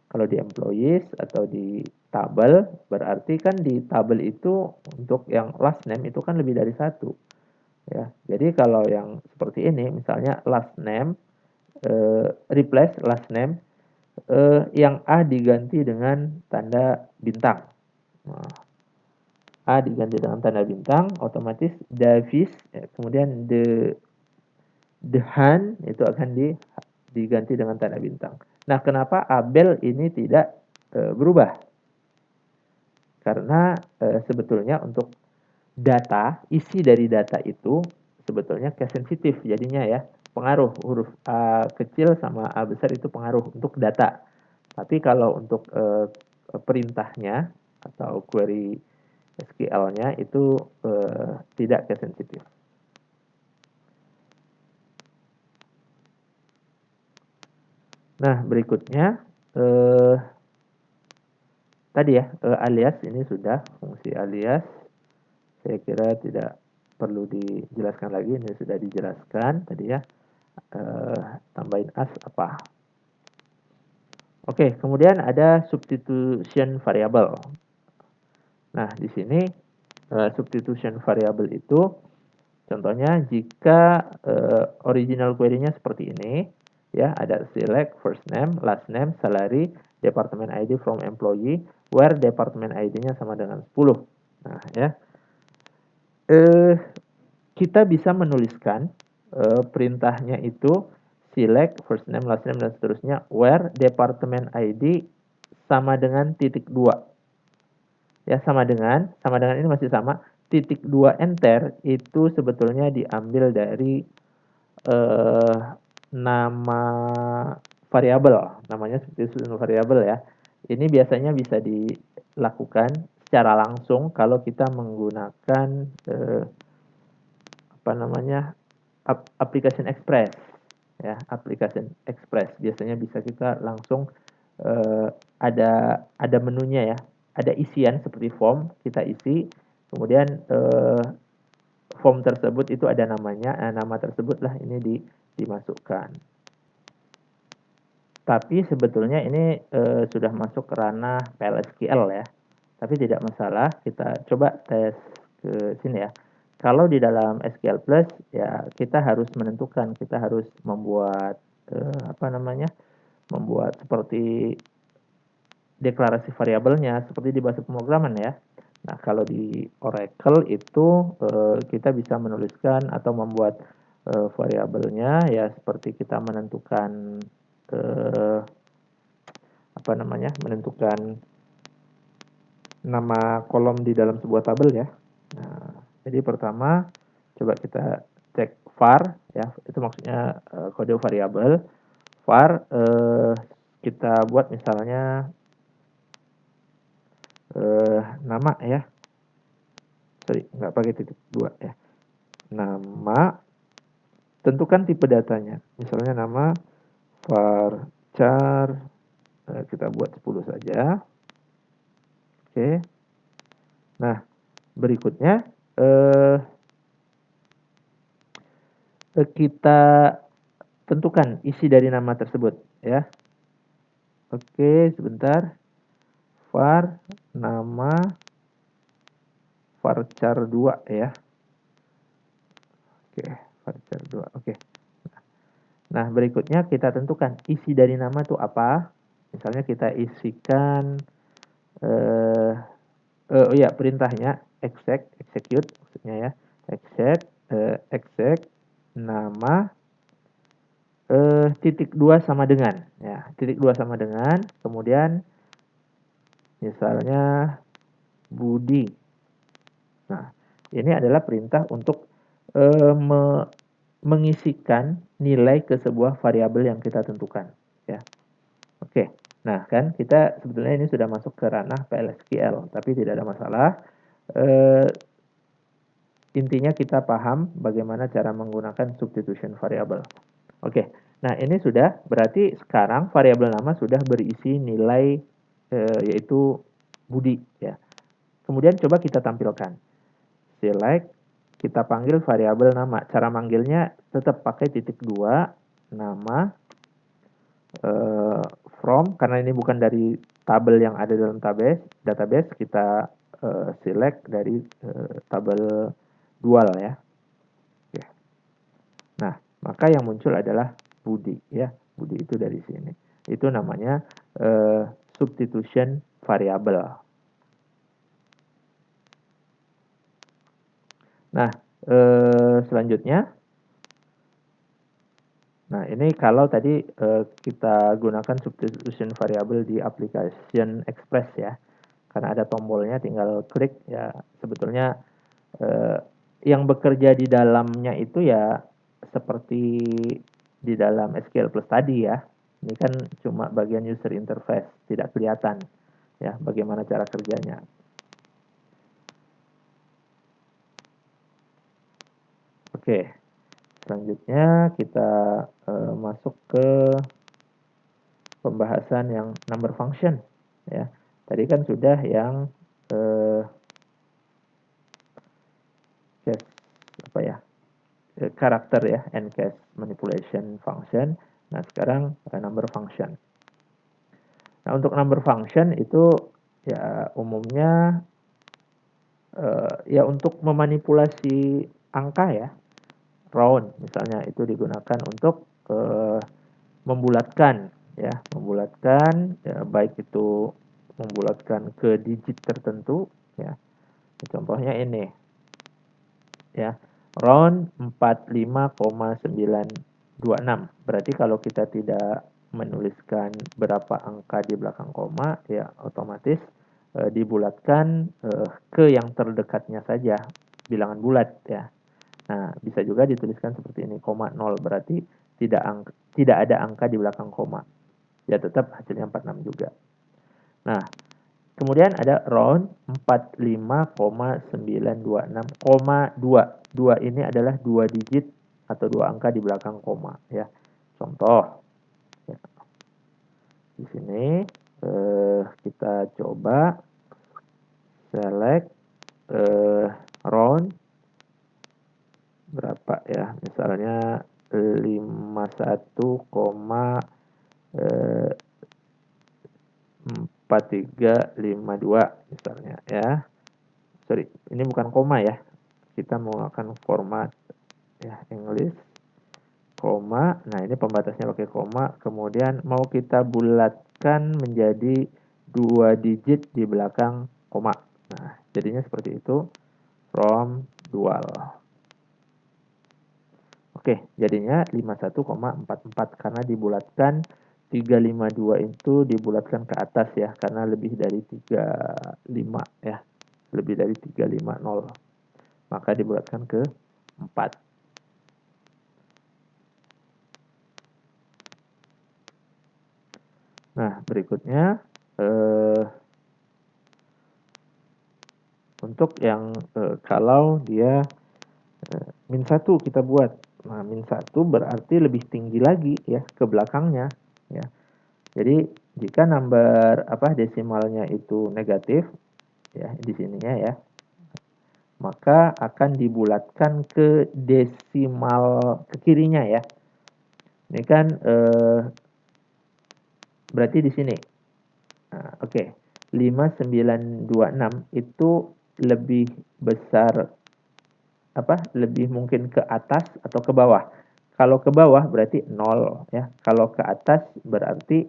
Kalau di employees atau di tabel, berarti kan di tabel itu untuk yang last name itu kan lebih dari satu ya. Jadi kalau yang seperti ini misalnya last name replace last name yang A diganti dengan tanda bintang. Nah, A diganti dengan tanda bintang, otomatis Davis, ya, kemudian the Han itu akan diganti dengan tanda bintang. Nah, kenapa Abel ini tidak berubah? Karena sebetulnya untuk data, isi dari data itu sebetulnya case sensitif jadinya ya. Pengaruh huruf A kecil sama A besar itu pengaruh untuk data. Tapi kalau untuk perintahnya atau query SQL-nya itu tidak case sensitif. Nah, berikutnya tadi ya alias ini sudah fungsi alias. Saya kira tidak perlu dijelaskan lagi, ini sudah dijelaskan tadi ya. Tambahin as apa? Oke, kemudian ada substitution variable. Nah, di sini substitution variable itu contohnya jika original query-nya seperti ini, ya ada select first name, last name, salary, department ID from employee, where department ID-nya sama dengan 10. Nah, ya. Kita bisa menuliskan perintahnya itu select first name, last name, dan seterusnya, where department ID sama dengan titik 2. Ya, sama dengan ini masih sama. Titik 2 enter itu sebetulnya diambil dari nama variabel, namanya substitution variable ya. Ini biasanya bisa dilakukan secara langsung kalau kita menggunakan application express ya. Application express biasanya bisa kita langsung ada menunya ya, ada isian seperti form, kita isi, kemudian form tersebut itu ada namanya, nama tersebutlah ini dimasukkan. Tapi sebetulnya ini sudah masuk ke ranah PLSQL ya, tapi tidak masalah. Kita coba tes ke sini ya. Kalau di dalam SQL Plus ya kita harus menentukan, kita harus membuat membuat seperti deklarasi variabelnya seperti di bahasa pemrograman ya. Nah, kalau di Oracle itu kita bisa menuliskan atau membuat variabelnya ya seperti kita menentukan menentukan nama kolom di dalam sebuah tabel ya. Nah, jadi pertama coba kita cek var ya, itu maksudnya kode variabel. Var kita buat misalnya nama ya. Sorry, nggak pakai titik 2 ya. Nama, tentukan tipe datanya. Misalnya nama varchar, kita buat 10 saja. Oke. Nah, berikutnya kita tentukan isi dari nama tersebut ya. Oke, sebentar. Var nama varchar 2 ya. Oke, varchar 2. Oke. Nah, berikutnya kita tentukan isi dari nama itu apa. Misalnya kita isikan perintahnya execute maksudnya ya. Exec nama titik 2 sama dengan ya, titik 2 sama dengan, kemudian misalnya Budi. Nah, ini adalah perintah untuk mengisikan nilai ke sebuah variabel yang kita tentukan ya. Oke. Nah, kan kita sebetulnya ini sudah masuk ke ranah PLSQL, tapi tidak ada masalah. Intinya kita paham bagaimana cara menggunakan substitution variable. Oke. Nah, ini sudah berarti sekarang variabel nama sudah berisi nilai yaitu Budi ya. Kemudian coba kita tampilkan. Select, kita panggil variabel nama. Cara manggilnya tetap pakai titik 2 nama from, karena ini bukan dari tabel yang ada dalam database, kita select dari tabel dual ya. Oke. Nah, maka yang muncul adalah Budi ya. Budi itu dari sini. Itu namanya substitution variable. Nah, selanjutnya, nah ini kalau tadi kita gunakan substitution variable di application Express ya, karena ada tombolnya, tinggal klik ya. Sebetulnya yang bekerja di dalamnya itu ya seperti di dalam SQL Plus tadi ya. Ini kan cuma bagian user interface, tidak kelihatan ya bagaimana cara kerjanya. Oke, selanjutnya kita masuk ke pembahasan yang number function ya. Tadi kan sudah yang karakter ya, and case manipulation function. Nah, sekarang number function. Nah, untuk number function itu ya umumnya ya untuk memanipulasi angka ya. Round misalnya itu digunakan untuk membulatkan ya, membulatkan ya, baik itu membulatkan ke digit tertentu ya. Contohnya ini ya, round 45,926. Berarti kalau kita tidak menuliskan berapa angka di belakang koma ya otomatis dibulatkan ke yang terdekatnya saja, bilangan bulat ya. Nah, bisa juga dituliskan seperti ini, koma 0 berarti tidak ada angka di belakang koma. Ya tetap hasilnya 46 juga. Nah, kemudian ada round 45,926,2. 2 ini adalah 2 digit atau 2 angka di belakang koma ya. Contoh ya. Di sini kita coba select round berapa ya, misalnya 51,4352 misalnya ya. Sorry, ini bukan koma ya, kita menggunakan format ya English, koma. Nah, ini pembatasnya pakai koma. Kemudian mau kita bulatkan menjadi 2 digit di belakang koma. Nah, jadinya seperti itu, from dual. Oke, jadinya 51,44 karena dibulatkan 352 itu dibulatkan ke atas ya, karena lebih dari 35 ya. Lebih dari 350. Maka dibulatkan ke 4. Nah, berikutnya untuk yang kalau dia min 1 kita buat. Nah, min 1 berarti lebih tinggi lagi ya ke belakangnya ya. Jadi jika number desimalnya itu negatif ya di sininya ya, maka akan dibulatkan ke desimal ke kirinya ya. Ini kan berarti di sini. Nah, oke. 5926 itu lebih besar lebih mungkin ke atas atau ke bawah. Kalau ke bawah berarti 0 ya. Kalau ke atas berarti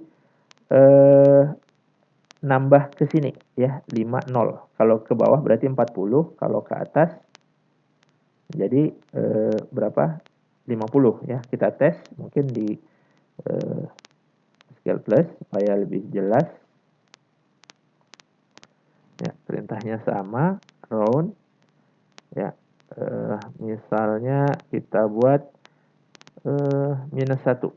nambah ke sini ya 50. Kalau ke bawah berarti 40, kalau ke atas jadi berapa? 50 ya. Kita tes mungkin di scale plus supaya lebih jelas. Ya, perintahnya sama, round ya. Misalnya kita buat minus 1.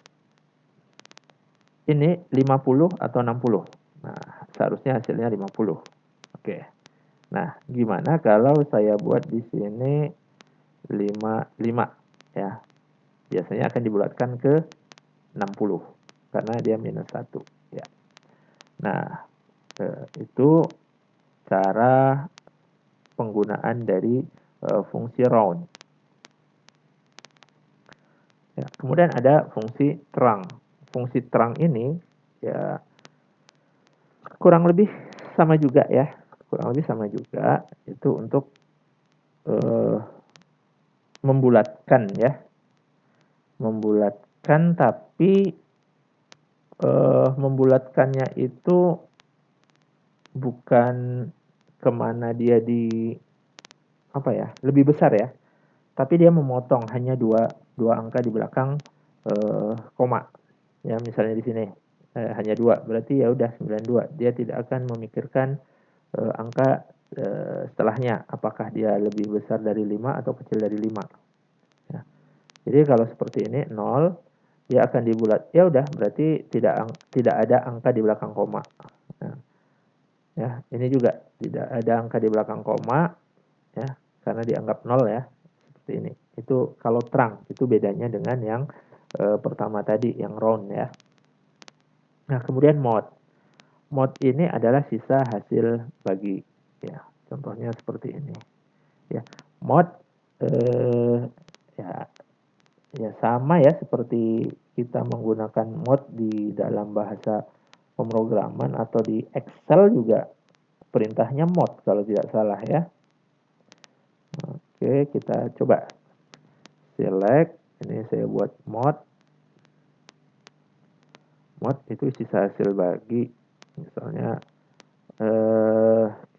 Ini 50 atau 60. Nah, seharusnya hasilnya 50. Oke. Nah, gimana kalau saya buat di sini 55 ya. Biasanya akan dibulatkan ke 60 karena dia minus 1 ya. Nah, itu cara penggunaan dari fungsi round. Ya, kemudian ada fungsi terang. Fungsi terang ini ya kurang lebih sama juga ya. Kurang lebih sama juga, itu untuk membulatkan ya. Membulatkan, tapi membulatkannya itu bukan kemana dia di lebih besar ya, tapi dia memotong hanya dua angka di belakang koma ya. Misalnya di sini hanya 2, berarti ya udah 92. Dia tidak akan memikirkan angka setelahnya apakah dia lebih besar dari 5 atau kecil dari 5 ya. Jadi kalau seperti ini 0, dia akan dibulat, ya udah berarti tidak ada angka di belakang koma. Nah, ya, ini juga tidak ada angka di belakang koma ya, karena dianggap 0 ya. Seperti ini. Itu kalau terang, itu bedanya dengan yang pertama tadi yang round ya. Nah, kemudian mode. Mode ini adalah sisa hasil bagi ya. Contohnya seperti ini. Ya, mode ya sama ya seperti kita menggunakan mode di dalam bahasa pemrograman atau di Excel juga perintahnya mode kalau tidak salah ya. Oke, kita coba select. Ini saya buat mode. Mode itu sisa hasil bagi. Misalnya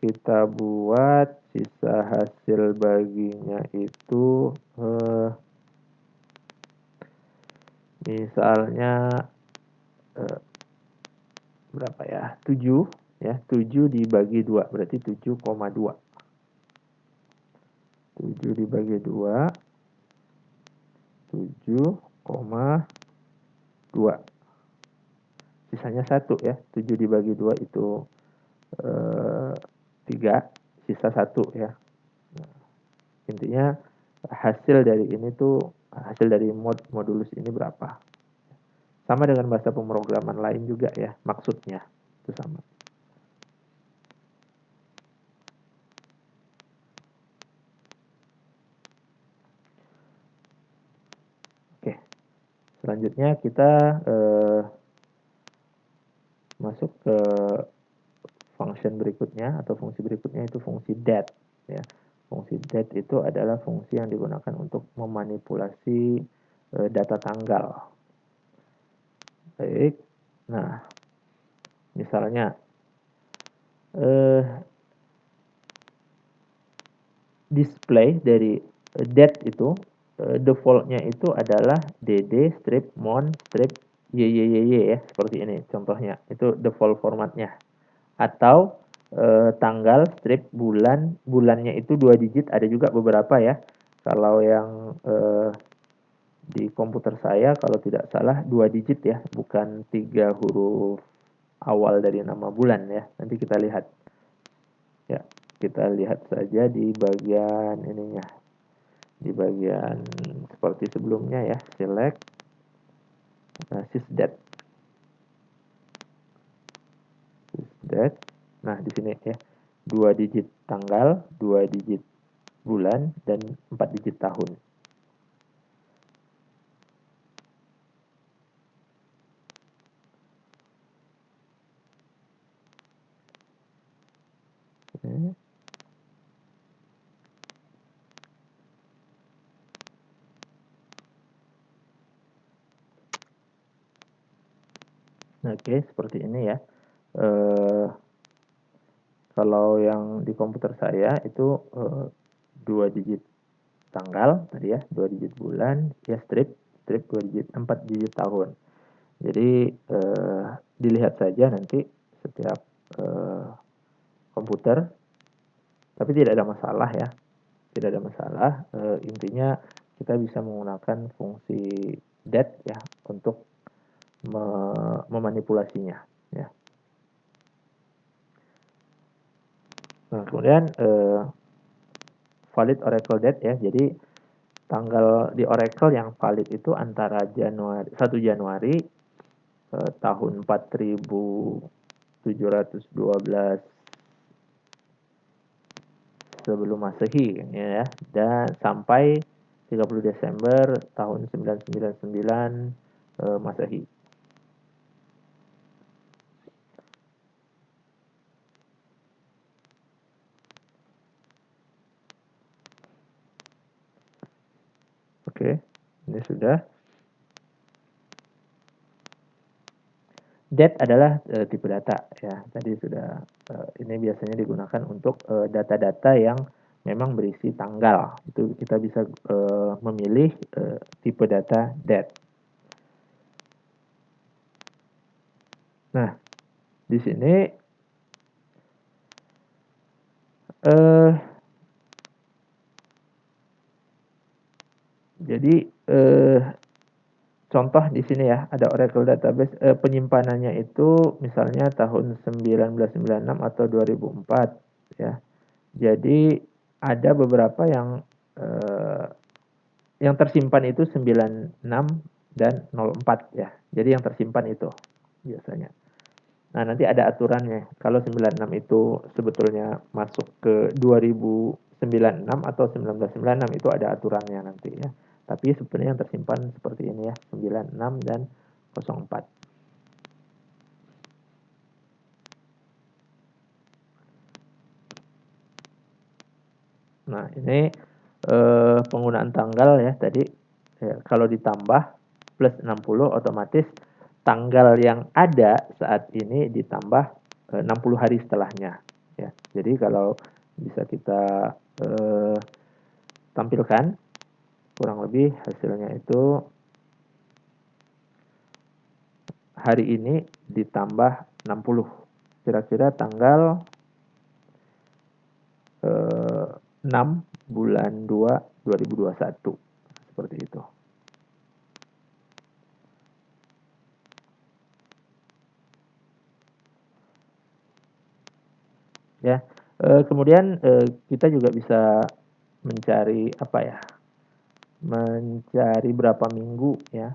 kita buat sisa hasil baginya itu misalnya berapa ya? 7 ya. 7 dibagi 2 berarti 7,2. 7 dibagi 2 7,2. Sisanya 1 ya. 7 dibagi 2 itu 3, sisa 1 ya. Nah, intinya hasil dari ini tuh, hasil dari modulus ini berapa. Sama dengan bahasa pemrograman lain juga ya, maksudnya itu sama. Oke, selanjutnya kita masuk ke function berikutnya atau fungsi berikutnya, itu fungsi that ya. Fungsi date itu adalah fungsi yang digunakan untuk memanipulasi data tanggal. Baik, nah misalnya display dari date itu defaultnya itu adalah dd strip mon strip yyyy ya, seperti ini contohnya, itu default formatnya. Atau tanggal strip bulannya itu 2 digit, ada juga beberapa ya. Kalau yang di komputer saya kalau tidak salah 2 digit ya, bukan 3 huruf awal dari nama bulan ya. Nanti kita lihat ya, kita lihat saja di bagian ininya, di bagian seperti sebelumnya ya, select sysdate. Nah di sini ya, 2 digit tanggal, 2 digit bulan, dan 4 digit tahun. Oke, seperti ini ya. Kalau yang di komputer saya itu 2 digit tanggal tadi ya, 2 digit bulan, ya strip 2 digit, 4 digit tahun. Jadi dilihat saja nanti setiap komputer, tapi tidak ada masalah ya, tidak ada masalah. Intinya kita bisa menggunakan fungsi date ya untuk memanipulasinya ya. Nah kemudian valid Oracle date ya, jadi tanggal di Oracle yang valid itu antara 1 Januari tahun 4712 sebelum Masehi ya, dan sampai 30 Desember tahun 999 Masehi. Oke, ini sudah. Date adalah tipe data ya. Tadi sudah ini biasanya digunakan untuk data-data yang memang berisi tanggal. Itu kita bisa memilih tipe data date. Nah, di sini jadi contoh di sini ya, ada Oracle Database, penyimpanannya itu misalnya tahun 1996 atau 2004 ya. Jadi ada beberapa yang tersimpan itu 96 dan 04 ya. Jadi yang tersimpan itu biasanya. Nah, nanti ada aturannya. Kalau 96 itu sebetulnya masuk ke 2096 atau 1996 itu ada aturannya nanti ya. Tapi sebenarnya yang tersimpan seperti ini ya, 96 dan 04. Nah, ini penggunaan tanggal ya tadi ya, kalau ditambah plus 60 otomatis tanggal yang ada saat ini ditambah 60 hari setelahnya ya. Jadi kalau bisa kita tampilkan kurang lebih hasilnya itu hari ini ditambah 60, kira-kira tanggal 6 bulan 2 2021 seperti itu ya. Kemudian kita juga bisa mencari apa ya, mencari berapa minggu ya,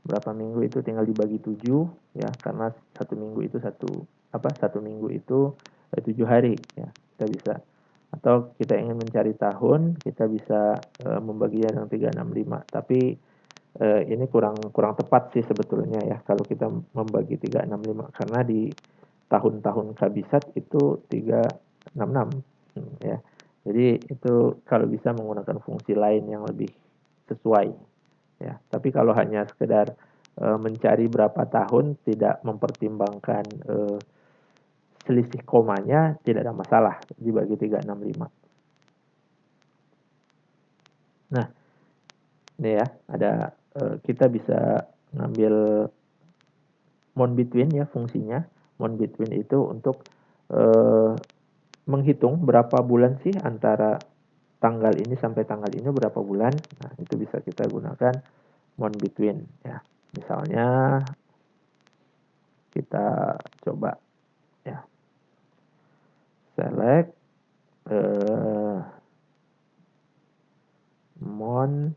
berapa minggu itu tinggal dibagi 7 ya, karena satu minggu itu satu minggu itu 7 hari ya, kita bisa. Atau kita ingin mencari tahun, kita bisa membaginya dengan 365, tapi ini kurang tepat sih sebetulnya ya kalau kita membagi 365, karena di tahun-tahun kabisat itu 366 ya. Jadi itu kalau bisa menggunakan fungsi lain yang lebih sesuai. Ya, tapi kalau hanya sekedar mencari berapa tahun, tidak mempertimbangkan selisih komanya, tidak ada masalah dibagi 365. Nah, ini ya, ada kita bisa ngambil mon between ya fungsinya. Mon between itu untuk menghitung berapa bulan sih antara tanggal ini sampai tanggal ini berapa bulan. Nah, itu bisa kita gunakan mon between ya. Misalnya kita coba ya. Select mon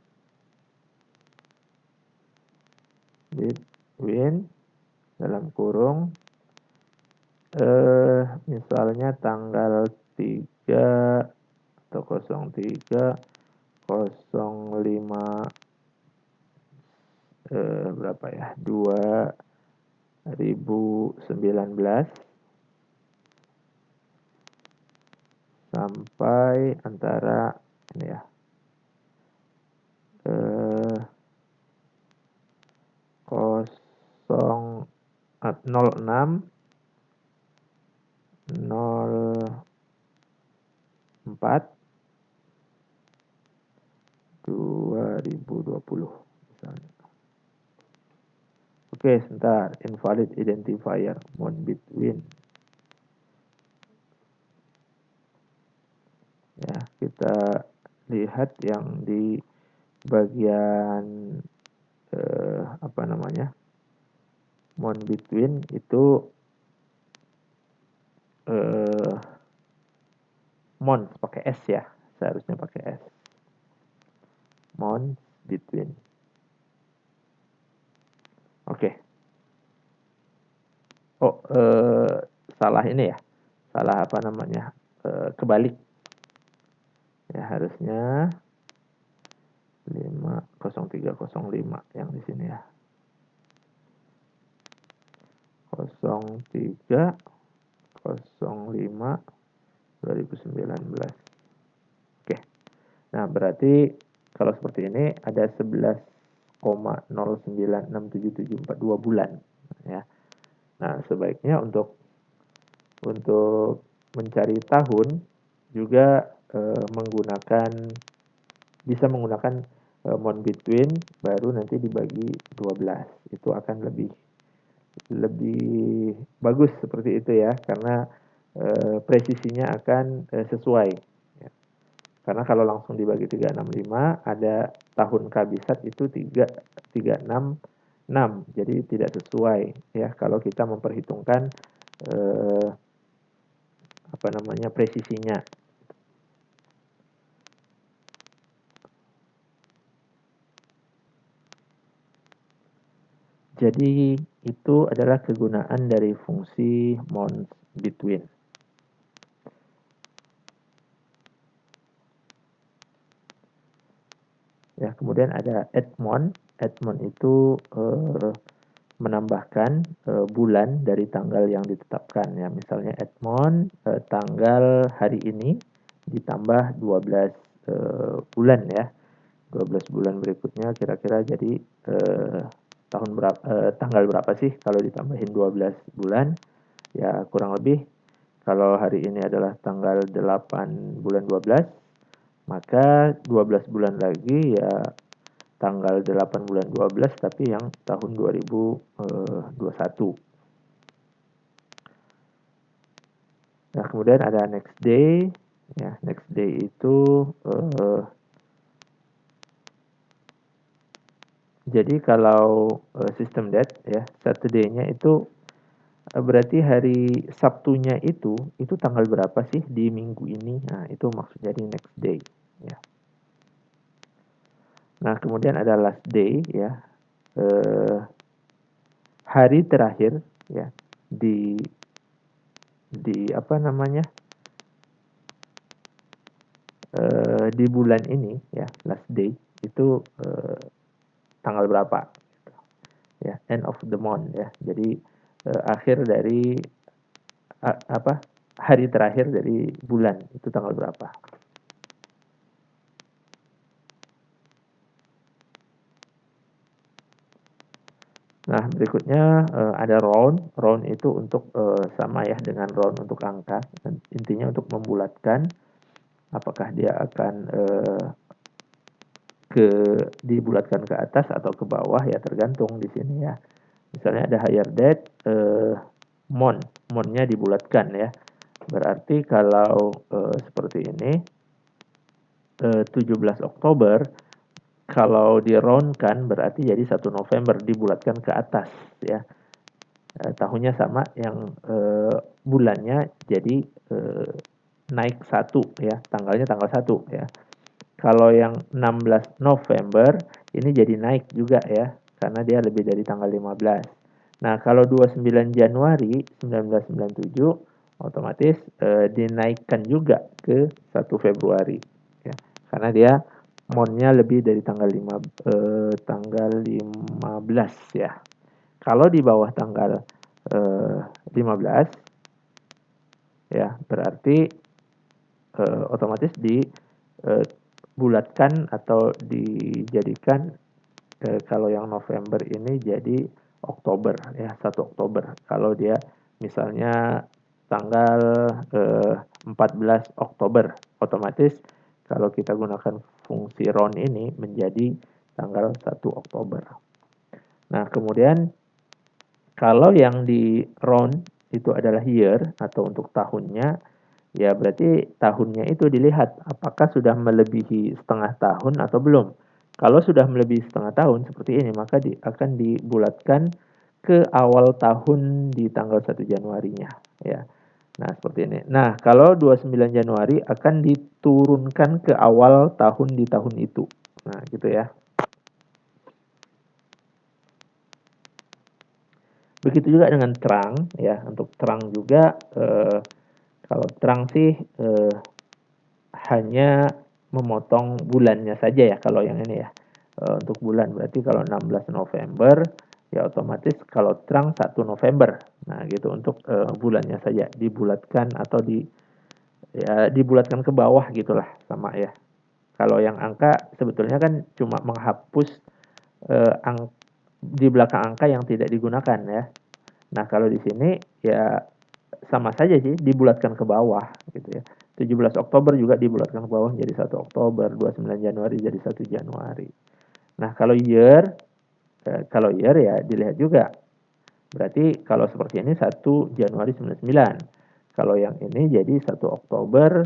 between dalam kurung misalnya tanggal 3 atau 03 05 berapa ya 2019 sampai antara ini ya 06 04 2020 misalnya. Oke, sebentar, invalid identifier mon between. Ya, kita lihat yang di bagian apa namanya? Mon between itu mon pakai S ya, seharusnya pakai S. Mon between. Oke. Oh, salah ini ya. Salah apa namanya? Kebalik. Ya, harusnya 50305 yang di sini ya. 03 05 2019. Oke. Nah, berarti kalau seperti ini ada 11,096774 bulan ya. Nah, sebaiknya untuk mencari tahun juga bisa menggunakan mon between baru nanti dibagi 12. Itu akan lebih bagus seperti itu ya, karena presisinya akan sesuai ya. Karena kalau langsung dibagi 365 ada tahun kabisat itu 366, jadi tidak sesuai ya kalau kita memperhitungkan apa namanya presisinya. Jadi itu adalah kegunaan dari fungsi mon between. Ya, kemudian ada addMon. AddMon itu menambahkan bulan dari tanggal yang ditetapkan ya. Misalnya addMon tanggal hari ini ditambah 12 bulan ya. 12 bulan berikutnya kira-kira jadi tanggal berapa sih kalau ditambahin 12 bulan? Ya, kurang lebih kalau hari ini adalah tanggal 8 bulan 12, maka 12 bulan lagi ya tanggal 8 bulan 12 tapi yang tahun 2021. Nah, kemudian ada next day. Ya, next day itu jadi kalau sistem date ya, Saturday-nya itu berarti hari Sabtunya itu tanggal berapa sih di minggu ini? Nah, itu maksudnya di next day ya. Nah, kemudian ada last day ya. Hari terakhir ya di apa namanya? Di bulan ini ya, last day itu tanggal berapa? Ya, end of the month ya. Jadi akhir dari hari terakhir dari bulan itu tanggal berapa? Nah, berikutnya ada round. Round itu untuk sama ya dengan round untuk angka. Intinya untuk membulatkan apakah dia akan dibulatkan ke atas atau ke bawah ya, tergantung di sini ya. Misalnya ada higher date, monnya dibulatkan ya. Berarti kalau seperti ini 17 Oktober kalau di round kan berarti jadi 1 November dibulatkan ke atas ya. Tahunnya sama, yang bulannya jadi naik 1 ya, tanggalnya tanggal 1 ya. Kalau yang 16 November ini jadi naik juga ya, karena dia lebih dari tanggal 15. Nah, kalau 29 Januari 1997 otomatis dinaikkan juga ke 1 Februari ya, karena dia monnya lebih dari tanggal 15 ya. Kalau di bawah tanggal 15 ya, berarti otomatis dibulatkan atau dijadikan kalau yang November ini jadi Oktober ya, 1 Oktober. Kalau dia misalnya tanggal 14 Oktober, otomatis kalau kita gunakan fungsi round ini menjadi tanggal 1 Oktober. Nah, kemudian kalau yang di round itu adalah year atau untuk tahunnya, ya berarti tahunnya itu dilihat apakah sudah melebihi setengah tahun atau belum. Kalau sudah melebihi setengah tahun seperti ini, maka akan dibulatkan ke awal tahun di tanggal 1 Januarinya ya. Nah, seperti ini. Nah, kalau 29 Januari akan diturunkan ke awal tahun di tahun itu. Nah, gitu ya. Begitu juga dengan terang ya. Untuk terang juga kalau terang sih hanya memotong bulannya saja ya kalau yang ini ya. Untuk bulan berarti kalau 16 November ya otomatis kalau terang 1 November. Nah, gitu untuk bulannya saja dibulatkan atau dibulatkan ke bawah gitulah, sama ya. Kalau yang angka sebetulnya kan cuma menghapus di belakang angka yang tidak digunakan ya. Nah, kalau di sini ya sama saja sih, dibulatkan ke bawah gitu ya. 17 Oktober juga dibulatkan ke bawah jadi 1 Oktober, 29 Januari jadi 1 Januari. Nah, kalau year ya dilihat juga. Berarti kalau seperti ini 1 Januari 99. Kalau yang ini jadi 1 Oktober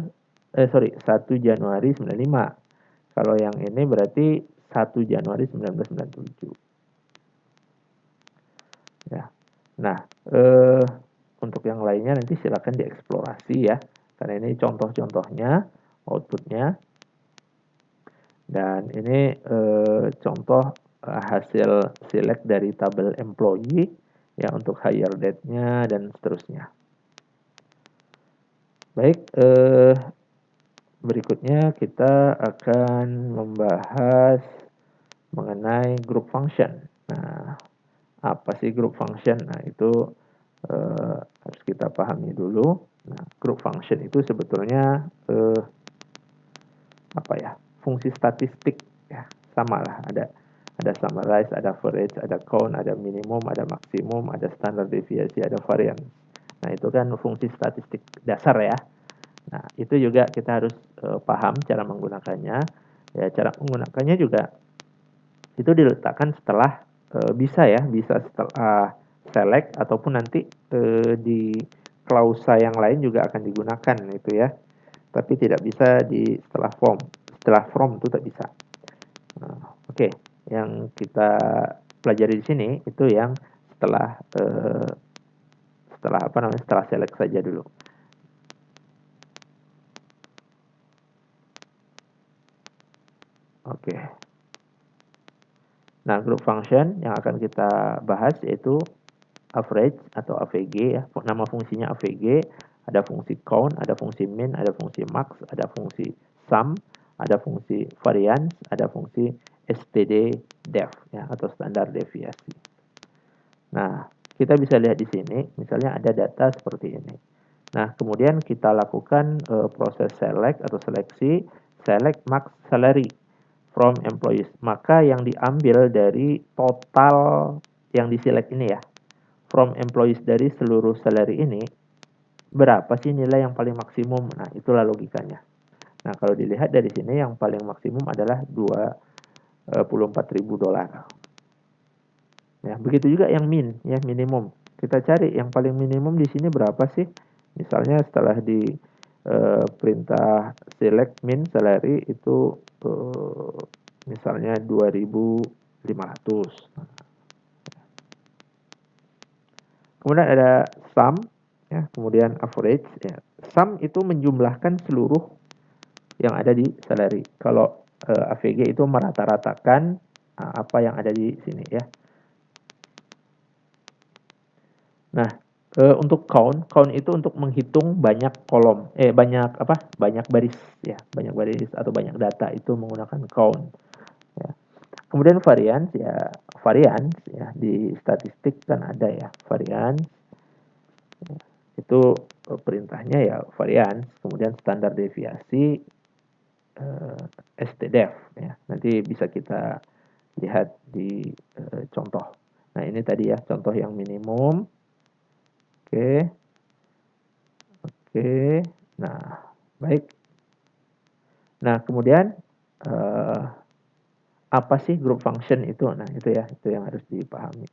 1 Januari 95. Kalau yang ini berarti 1 Januari 1997. Ya. Nah, untuk yang lainnya nanti silakan dieksplorasi ya, karena ini contoh-contohnya, outputnya, dan ini contoh hasil select dari tabel employee ya untuk hire date-nya dan seterusnya. Baik, berikutnya kita akan membahas mengenai group function. Nah, apa sih group function? Nah, itu harus kita pahami dulu. Nah, group function itu sebetulnya fungsi statistik ya, sama lah, ada summarize, ada average, ada count, ada minimum, ada maksimum, ada standar deviasi, ada variance. Nah, itu kan fungsi statistik dasar ya. Nah, itu juga kita harus paham cara menggunakannya. Ya, cara menggunakannya juga itu diletakkan setelah bisa setelah select ataupun nanti di klausa yang lain juga akan digunakan itu ya. Tapi tidak bisa setelah form. Setelah form itu tak bisa. Oke, yang kita pelajari di sini itu yang setelah setelah select saja dulu. Oke. Nah, group function yang akan kita bahas yaitu average atau AVG ya. Nama fungsinya AVG, ada fungsi count, ada fungsi min, ada fungsi max, ada fungsi sum, ada fungsi variance, ada fungsi STD def ya, atau standar deviasi. Nah, kita bisa lihat di sini, misalnya ada data seperti ini. Nah, kemudian kita lakukan proses select atau seleksi, select max salary from employees. Maka yang diambil dari total yang di select ini ya, from employees dari seluruh salary ini, berapa sih nilai yang paling maksimum? Nah, itulah logikanya. Nah, kalau dilihat dari sini yang paling maksimum adalah $24.000. Ya, begitu juga yang min, ya minimum. Kita cari yang paling minimum di sini berapa sih? Misalnya setelah di perintah select min salary itu misalnya 2.500. Kemudian ada sum, ya, kemudian average. Ya. Sum itu menjumlahkan seluruh yang ada di salary. Kalau AVG itu merata-ratakan apa yang ada di sini ya. Nah, untuk count itu untuk menghitung banyak kolom, banyak baris ya, banyak baris atau banyak data itu menggunakan count. Ya. Kemudian variance ya di statistik kan ada ya variance. Ya, itu perintahnya ya variance, kemudian standar deviasi STDEV ya. Nanti bisa kita lihat di contoh. Nah, ini tadi ya contoh yang minimum. Oke. Oke, nah baik. Nah kemudian apa sih group function itu? Nah itu ya, itu yang harus dipahami.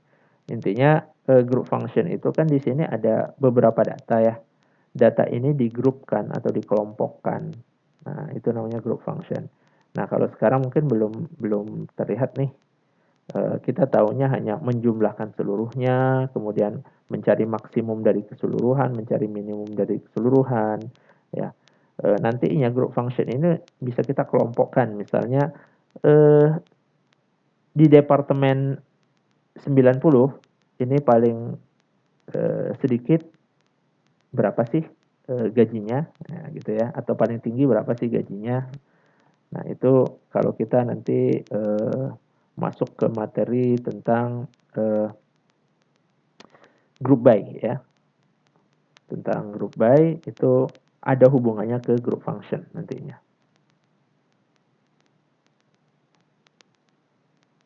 Intinya group function itu kan di sini ada beberapa data ya. Data ini digrupkan atau dikelompokkan. Nah itu namanya group function. Nah kalau sekarang mungkin belum terlihat nih. Kita tahunya hanya menjumlahkan seluruhnya, kemudian mencari maksimum dari keseluruhan, mencari minimum dari keseluruhan, ya. Nantinya group function ini bisa kita kelompokkan, misalnya di departemen 90 ini paling sedikit berapa sih gajinya, nah, gitu ya, atau paling tinggi berapa sih gajinya. Nah itu kalau kita nanti masuk ke materi tentang group by ya. Tentang group by itu ada hubungannya ke group function nantinya.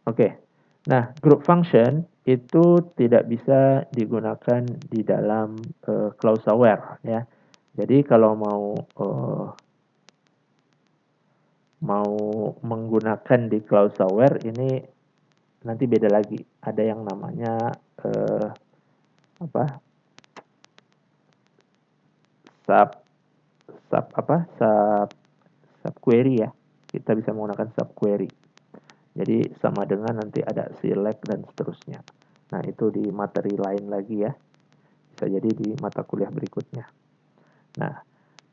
Oke. Nah, group function itu tidak bisa digunakan di dalam clause aware ya. Jadi kalau mau menggunakan di clause aware ini nanti beda lagi. Ada yang namanya sub query ya. Kita bisa menggunakan sub query. Jadi sama dengan nanti ada select dan seterusnya. Nah, itu di materi lain lagi ya. Bisa jadi di mata kuliah berikutnya. Nah,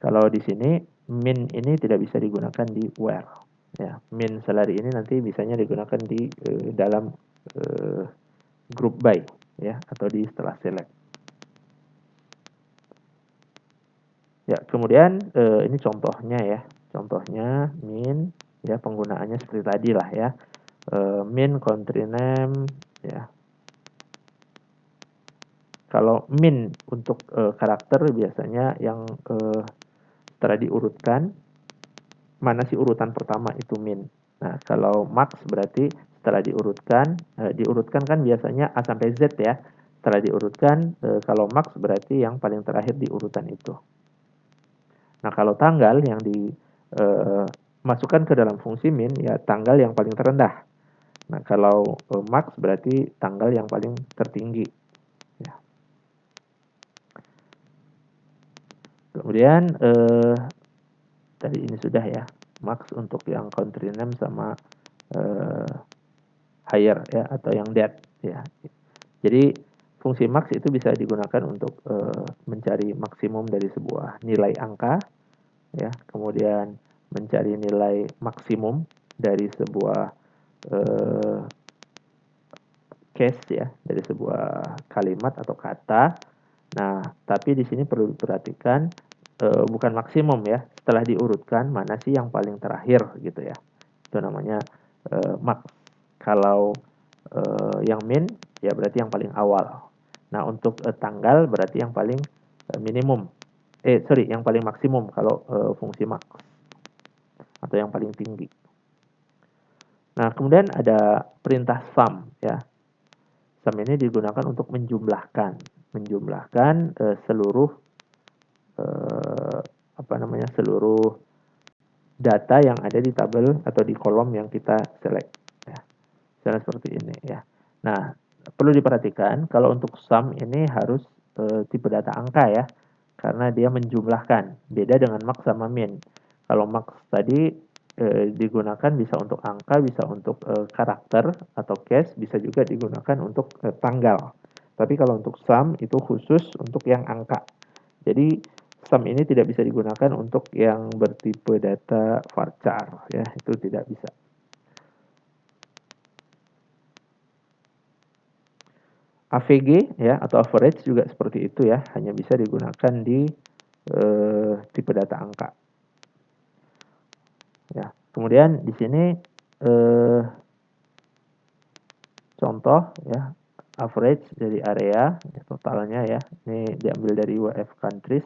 kalau di sini min ini tidak bisa digunakan di where. Ya, min salary ini nanti bisanya digunakan di dalam group by ya atau di setelah select. Ya, kemudian ini contohnya ya. Contohnya min ya penggunaannya seperti tadi lah ya. Min country name ya. Kalau min untuk karakter biasanya yang setelah diurutkan mana sih urutan pertama itu min. Nah, kalau max berarti setelah diurutkan kan biasanya A sampai Z ya. Setelah diurutkan kalau max berarti yang paling terakhir di urutan itu. Nah, kalau tanggal yang dimasukkan ke dalam fungsi min ya tanggal yang paling terendah. Nah, kalau max berarti tanggal yang paling tertinggi. Ya. Kemudian tadi ini sudah ya, max untuk yang country name sama higher ya atau yang depth ya. Jadi fungsi max itu bisa digunakan untuk mencari maksimum dari sebuah nilai angka ya, kemudian mencari nilai maksimum dari sebuah case ya, dari sebuah kalimat atau kata. Nah, tapi di sini perlu diperhatikan bukan maksimum ya. Setelah diurutkan mana sih yang paling terakhir gitu ya. Itu namanya max. Kalau yang min ya berarti yang paling awal. Nah, untuk tanggal berarti yang paling minimum. Yang paling maksimum kalau fungsi max atau yang paling tinggi. Nah, kemudian ada perintah sum ya. Sum ini digunakan untuk menjumlahkan seluruh seluruh data yang ada di tabel atau di kolom yang kita select ya. Misalnya seperti ini ya. Nah, perlu diperhatikan kalau untuk sum ini harus tipe data angka ya, karena dia menjumlahkan. Beda dengan max sama min. Kalau max tadi digunakan bisa untuk angka, bisa untuk karakter atau case, bisa juga digunakan untuk tanggal. Tapi kalau untuk sum itu khusus untuk yang angka. Jadi sum ini tidak bisa digunakan untuk yang bertipe data varchar ya, itu tidak bisa. AVG ya atau average juga seperti itu ya, hanya bisa digunakan di tipe data angka. Ya, kemudian di sini contoh ya, average dari area ya, totalnya ya. Ini diambil dari WF countries.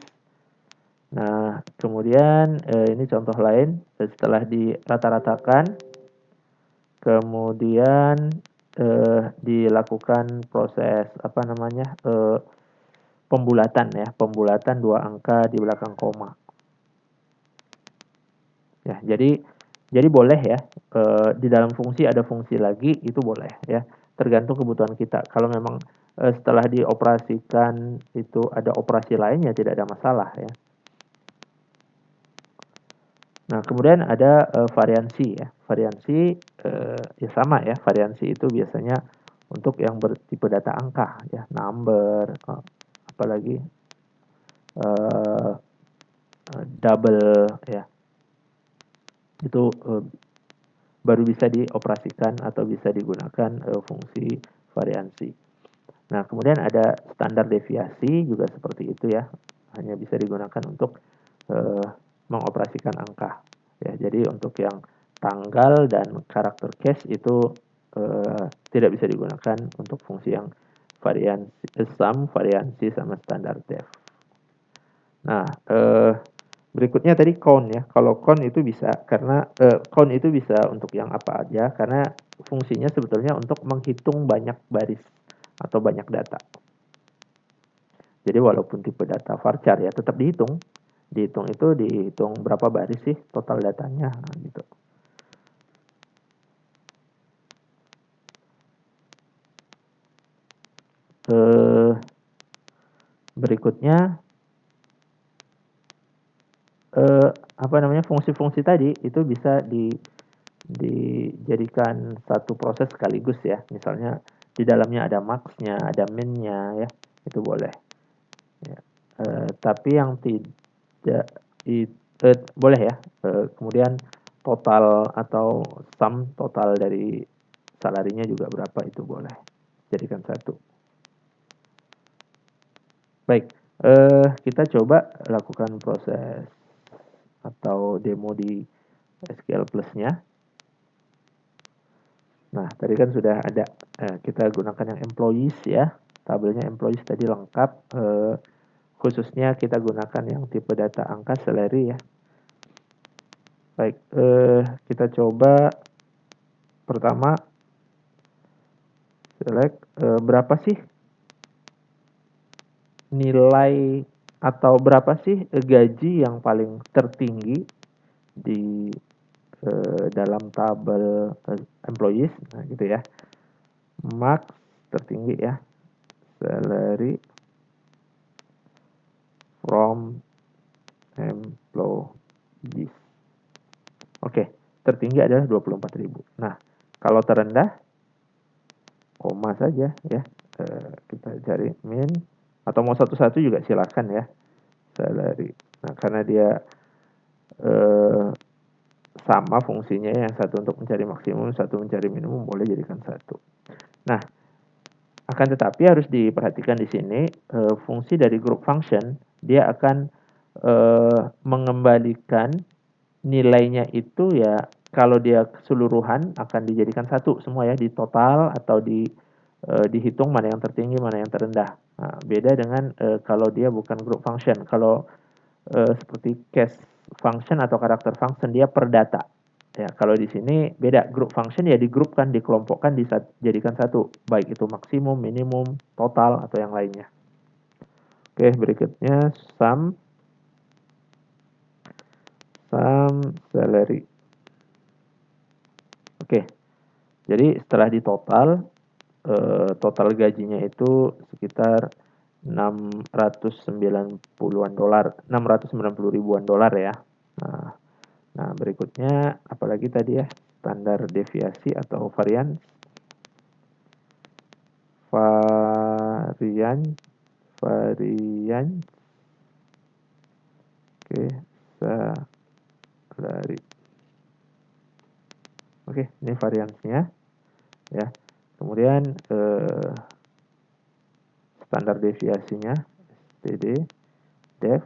Nah, kemudian ini contoh lain, setelah dirata-ratakan kemudian dilakukan proses pembulatan ya, pembulatan 2 angka di belakang koma. Ya, jadi boleh ya, di dalam fungsi ada fungsi lagi, itu boleh ya, tergantung kebutuhan kita. Kalau memang setelah dioperasikan itu ada operasi lainnya, tidak ada masalah ya. Nah, kemudian ada variansi ya. Variansi ya sama ya, variansi itu biasanya untuk yang bertipe data angka ya, number, apalagi double ya. Itu baru bisa dioperasikan atau bisa digunakan fungsi variansi. Nah, kemudian ada standar deviasi juga seperti itu ya, hanya bisa digunakan untuk mengoperasikan angka ya. Jadi untuk yang tanggal dan karakter case itu tidak bisa digunakan untuk fungsi yang variansi, sum, variansi sama standar def. Nah, berikutnya tadi count ya. Kalau count itu bisa karena count itu bisa untuk yang apa aja, karena fungsinya sebetulnya untuk menghitung banyak baris atau banyak data. Jadi walaupun tipe data varchar ya tetap dihitung. Dihitung itu dihitung berapa baris sih total datanya gitu. Berikutnya fungsi-fungsi tadi itu bisa dijadikan satu proses sekaligus ya. Misalnya di dalamnya ada max-nya, ada min-nya ya, itu boleh. Ya. Tapi yang tidak boleh ya. Kemudian total atau sum total dari salarinya juga berapa itu boleh. Jadikan satu. Baik, kita coba lakukan proses atau demo di SQL Plus-nya. Nah, tadi kan sudah ada, kita gunakan yang employees ya. Tabelnya employees tadi lengkap, khususnya kita gunakan yang tipe data angka salary ya. Baik, kita coba pertama select berapa sih nilai atau berapa sih gaji yang paling tertinggi di dalam tabel employees, nah gitu ya. Max tertinggi ya, salary from employees. Oke, tertinggi adalah 24.000. Nah, kalau terendah koma saja ya. Kita cari min atau mau satu-satu juga silakan ya. Salary. Nah, karena dia sama fungsinya, yang satu untuk mencari maksimum, satu mencari minimum, boleh jadikan satu. Nah, akan tetapi harus diperhatikan di sini fungsi dari group function, dia akan mengembalikan nilainya itu ya, kalau dia keseluruhan akan dijadikan satu semua ya, di total atau dihitung mana yang tertinggi, mana yang terendah. Nah, beda dengan kalau dia bukan group function. Kalau seperti case function atau karakter function, dia per data. Ya, kalau di sini beda, group function ya digrupkan, dikelompokkan, dijadikan satu, baik itu maksimum, minimum, total, atau yang lainnya. Oke, berikutnya sum salary. Oke, jadi setelah ditotal, total gajinya itu sekitar 690-an dolar, 690 ribuan dolar ya. Nah, berikutnya apalagi tadi ya, standar deviasi atau varian. Oke, salary. Oke, ini variansinya ya. Kemudian standar deviasinya std def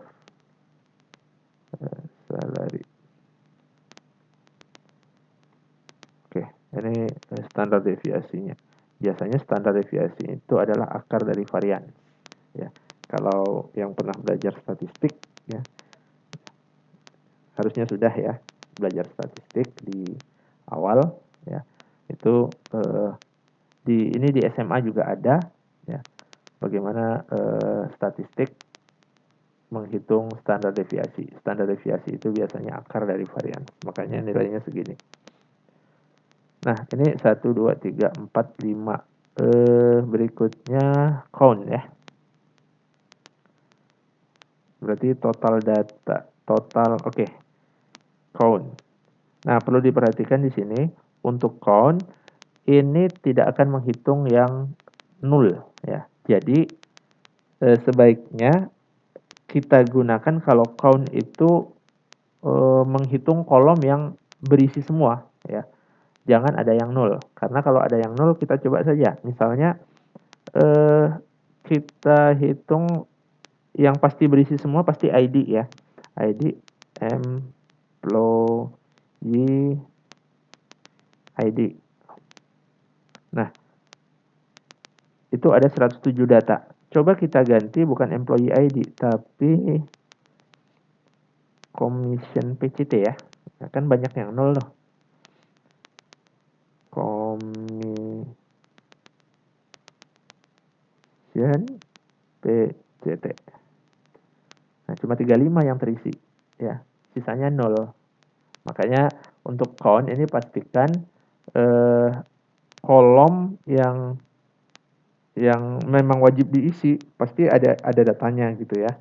salary. Oke, ini standar deviasinya. Biasanya standar deviasi itu adalah akar dari varian. Ya, kalau yang pernah belajar statistik, ya, harusnya sudah ya belajar statistik di awal, ya. Itu ini di SMA juga ada, ya. Bagaimana statistik menghitung standar deviasi. Standar deviasi itu biasanya akar dari varian. Makanya nilainya segini. Nah, ini 1, 2, 3, 4, 5. Berikutnya count ya. Berarti total data. Total, oke. Count. Nah, perlu diperhatikan di sini. Untuk count, ini tidak akan menghitung yang nol ya. Jadi, sebaiknya kita gunakan kalau count itu menghitung kolom yang berisi semua ya. Jangan ada yang nol, karena kalau ada yang nol kita coba saja. Misalnya kita hitung yang pasti berisi semua pasti ID ya. ID employee ID. Nah, itu ada 107 data. Coba kita ganti bukan employee ID tapi commission PCT ya. Kan banyak yang nol loh. Commission PCT. Nah, cuma 35 yang terisi ya. Sisanya 0. Makanya untuk count ini pastikan kolom yang memang wajib diisi pasti ada datanya gitu ya.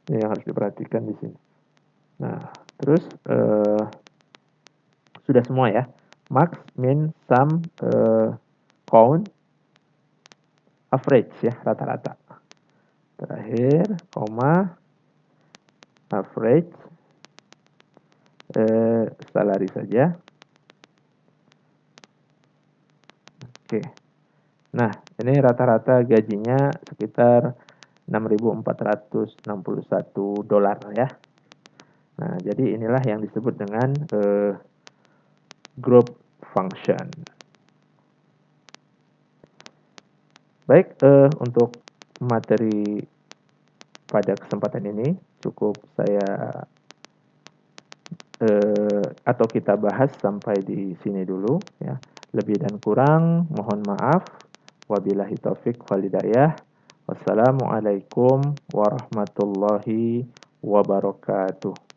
Ini yang harus diperhatikan di sini. Nah, terus sudah semua ya. Max, min, sum, count, average ya, rata-rata. Terakhir, koma, average, salary saja. Oke. Nah, ini rata-rata gajinya sekitar 6.461 dolar ya. Nah, jadi inilah yang disebut dengan group function. Baik, untuk materi pada kesempatan ini cukup saya atau kita bahas sampai di sini dulu ya. Lebih dan kurang mohon maaf. Wabillahi taufik wal hidayah. Wassalamualaikum warahmatullahi wabarakatuh.